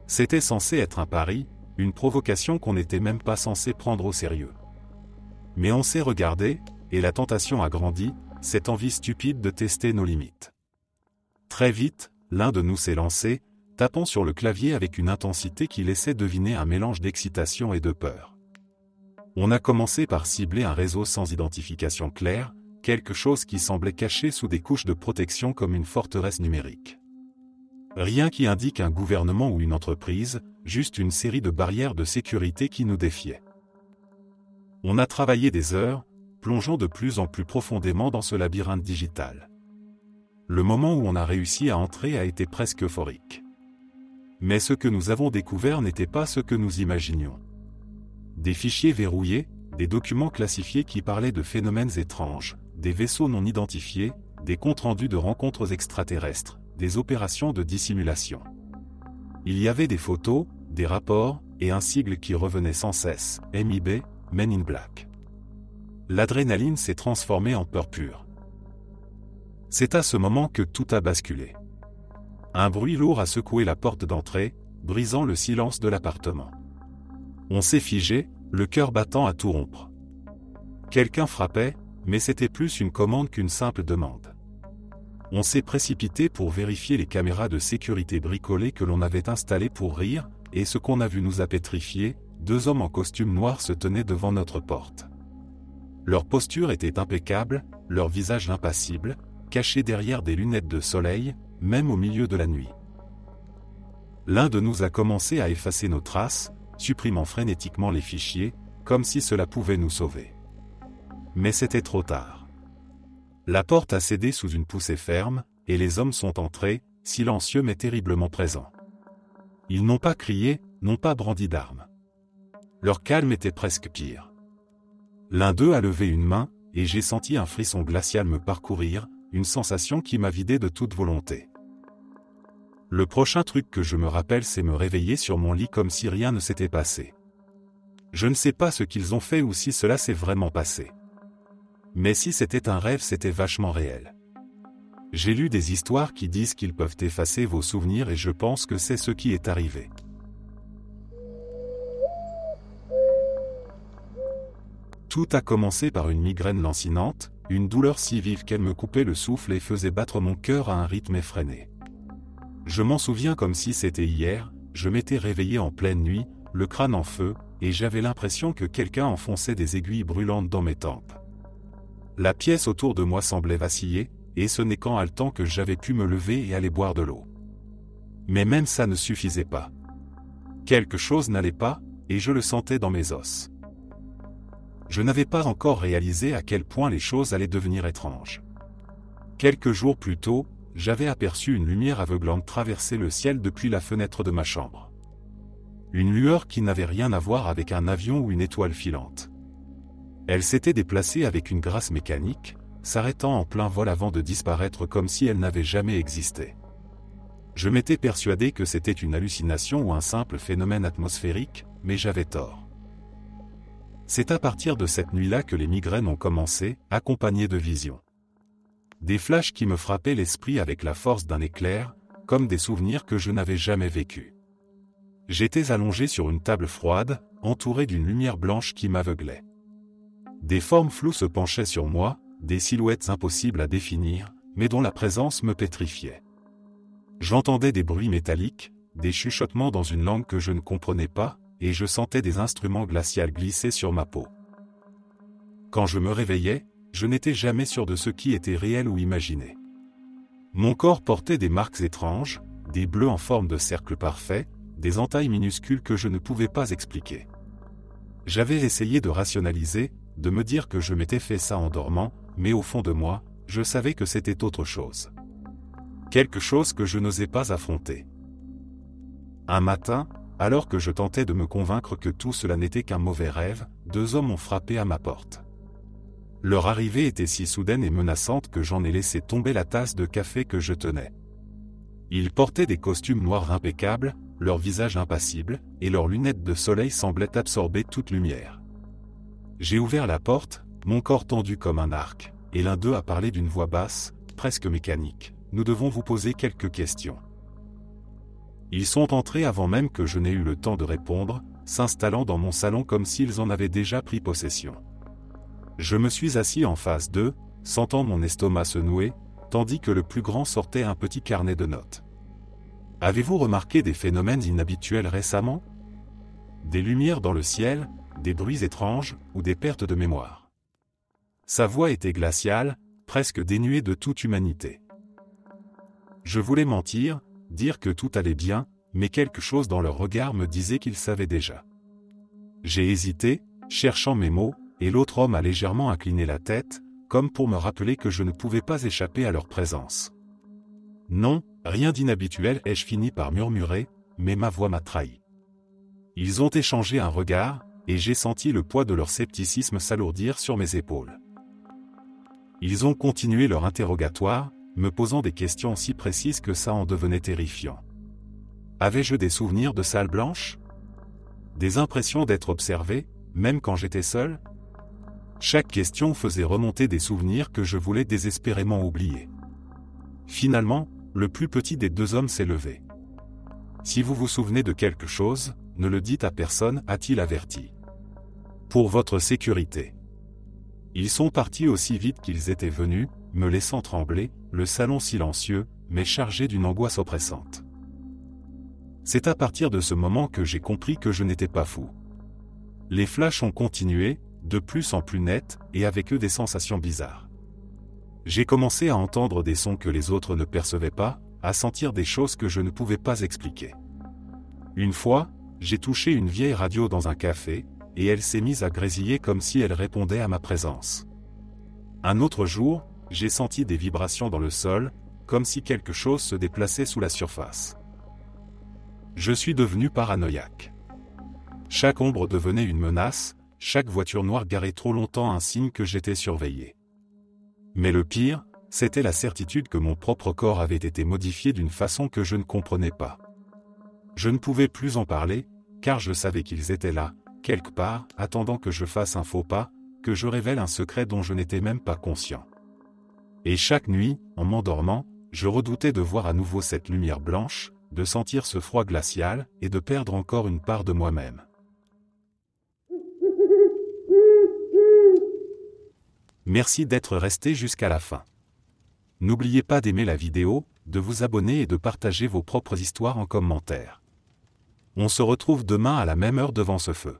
C'était censé être un pari, une provocation qu'on n'était même pas censé prendre au sérieux. Mais on s'est regardé, et la tentation a grandi, cette envie stupide de tester nos limites. Très vite, l'un de nous s'est lancé, tapant sur le clavier avec une intensité qui laissait deviner un mélange d'excitation et de peur. On a commencé par cibler un réseau sans identification claire, quelque chose qui semblait caché sous des couches de protection comme une forteresse numérique. Rien qui indique un gouvernement ou une entreprise, juste une série de barrières de sécurité qui nous défiaient. On a travaillé des heures, plongeant de plus en plus profondément dans ce labyrinthe digital. Le moment où on a réussi à entrer a été presque euphorique. Mais ce que nous avons découvert n'était pas ce que nous imaginions. Des fichiers verrouillés, des documents classifiés qui parlaient de phénomènes étranges, des vaisseaux non identifiés, des comptes rendus de rencontres extraterrestres, des opérations de dissimulation. Il y avait des photos, des rapports, et un sigle qui revenait sans cesse: MIB, Men in Black. L'adrénaline s'est transformée en peur pure. C'est à ce moment que tout a basculé. Un bruit lourd a secoué la porte d'entrée, brisant le silence de l'appartement. On s'est figé, le cœur battant à tout rompre. Quelqu'un frappait, mais c'était plus une commande qu'une simple demande. On s'est précipité pour vérifier les caméras de sécurité bricolées que l'on avait installées pour rire, et ce qu'on a vu nous a pétrifiés: 2 hommes en costume noir se tenaient devant notre porte. Leur posture était impeccable, leur visage impassible, caché derrière des lunettes de soleil, même au milieu de la nuit. L'un de nous a commencé à effacer nos traces, supprimant frénétiquement les fichiers, comme si cela pouvait nous sauver. Mais c'était trop tard. La porte a cédé sous une poussée ferme, et les hommes sont entrés, silencieux mais terriblement présents. Ils n'ont pas crié, n'ont pas brandi d'armes. Leur calme était presque pire. L'un d'eux a levé une main, et j'ai senti un frisson glacial me parcourir, une sensation qui m'a vidé de toute volonté. Le prochain truc que je me rappelle, c'est me réveiller sur mon lit comme si rien ne s'était passé. Je ne sais pas ce qu'ils ont fait ou si cela s'est vraiment passé. Mais si c'était un rêve, c'était vachement réel. J'ai lu des histoires qui disent qu'ils peuvent effacer vos souvenirs et je pense que c'est ce qui est arrivé. Tout a commencé par une migraine lancinante, une douleur si vive qu'elle me coupait le souffle et faisait battre mon cœur à un rythme effréné. Je m'en souviens comme si c'était hier, je m'étais réveillé en pleine nuit, le crâne en feu, et j'avais l'impression que quelqu'un enfonçait des aiguilles brûlantes dans mes tempes. La pièce autour de moi semblait vaciller, et ce n'est qu'en haletant que j'avais pu me lever et aller boire de l'eau. Mais même ça ne suffisait pas. Quelque chose n'allait pas, et je le sentais dans mes os. Je n'avais pas encore réalisé à quel point les choses allaient devenir étranges. Quelques jours plus tôt, j'avais aperçu une lumière aveuglante traverser le ciel depuis la fenêtre de ma chambre. Une lueur qui n'avait rien à voir avec un avion ou une étoile filante. Elle s'était déplacée avec une grâce mécanique, s'arrêtant en plein vol avant de disparaître comme si elle n'avait jamais existé. Je m'étais persuadé que c'était une hallucination ou un simple phénomène atmosphérique, mais j'avais tort. C'est à partir de cette nuit-là que les migraines ont commencé, accompagnées de visions. Des flashs qui me frappaient l'esprit avec la force d'un éclair, comme des souvenirs que je n'avais jamais vécus. J'étais allongé sur une table froide, entouré d'une lumière blanche qui m'aveuglait. Des formes floues se penchaient sur moi, des silhouettes impossibles à définir, mais dont la présence me pétrifiait. J'entendais des bruits métalliques, des chuchotements dans une langue que je ne comprenais pas, et je sentais des instruments glaciaux glisser sur ma peau. Quand je me réveillais, je n'étais jamais sûr de ce qui était réel ou imaginé. Mon corps portait des marques étranges, des bleus en forme de cercle parfait, des entailles minuscules que je ne pouvais pas expliquer. J'avais essayé de rationaliser, de me dire que je m'étais fait ça en dormant, mais au fond de moi, je savais que c'était autre chose. Quelque chose que je n'osais pas affronter. Un matin, alors que je tentais de me convaincre que tout cela n'était qu'un mauvais rêve, 2 hommes ont frappé à ma porte. Leur arrivée était si soudaine et menaçante que j'en ai laissé tomber la tasse de café que je tenais. Ils portaient des costumes noirs impeccables, leur visage impassible, et leurs lunettes de soleil semblaient absorber toute lumière. J'ai ouvert la porte, mon corps tendu comme un arc, et l'un d'eux a parlé d'une voix basse, presque mécanique. « Nous devons vous poser quelques questions. » Ils sont entrés avant même que je n'ai eu le temps de répondre, s'installant dans mon salon comme s'ils en avaient déjà pris possession. Je me suis assis en face d'eux, sentant mon estomac se nouer, tandis que le plus grand sortait un petit carnet de notes. « Avez-vous remarqué des phénomènes inhabituels récemment? Des lumières dans le ciel, des bruits étranges, ou des pertes de mémoire ?» Sa voix était glaciale, presque dénuée de toute humanité. Je voulais mentir, dire que tout allait bien, mais quelque chose dans leur regard me disait qu'ils savaient déjà. J'ai hésité, cherchant mes mots, et l'autre homme a légèrement incliné la tête, comme pour me rappeler que je ne pouvais pas échapper à leur présence. Non, rien d'inhabituel, ai-je fini par murmurer, mais ma voix m'a trahi. Ils ont échangé un regard, et j'ai senti le poids de leur scepticisme s'alourdir sur mes épaules. Ils ont continué leur interrogatoire, me posant des questions si précises que ça en devenait terrifiant. Avais-je des souvenirs de salles blanches? Des impressions d'être observé, même quand j'étais seul? Chaque question faisait remonter des souvenirs que je voulais désespérément oublier. Finalement, le plus petit des 2 hommes s'est levé. « Si vous vous souvenez de quelque chose, ne le dites à personne, a-t-il averti. Pour votre sécurité. » Ils sont partis aussi vite qu'ils étaient venus, me laissant trembler, le salon silencieux, mais chargé d'une angoisse oppressante. C'est à partir de ce moment que j'ai compris que je n'étais pas fou. Les flashs ont continué, de plus en plus nets, et avec eux des sensations bizarres. J'ai commencé à entendre des sons que les autres ne percevaient pas, à sentir des choses que je ne pouvais pas expliquer. Une fois, j'ai touché une vieille radio dans un café, et elle s'est mise à grésiller comme si elle répondait à ma présence. Un autre jour, j'ai senti des vibrations dans le sol, comme si quelque chose se déplaçait sous la surface. Je suis devenu paranoïaque. Chaque ombre devenait une menace, chaque voiture noire garée trop longtemps un signe que j'étais surveillé. Mais le pire, c'était la certitude que mon propre corps avait été modifié d'une façon que je ne comprenais pas. Je ne pouvais plus en parler, car je savais qu'ils étaient là, quelque part, attendant que je fasse un faux pas, que je révèle un secret dont je n'étais même pas conscient. Et chaque nuit, en m'endormant, je redoutais de voir à nouveau cette lumière blanche, de sentir ce froid glacial, et de perdre encore une part de moi-même. Merci d'être resté jusqu'à la fin. N'oubliez pas d'aimer la vidéo, de vous abonner et de partager vos propres histoires en commentaire. On se retrouve demain à la même heure devant ce feu.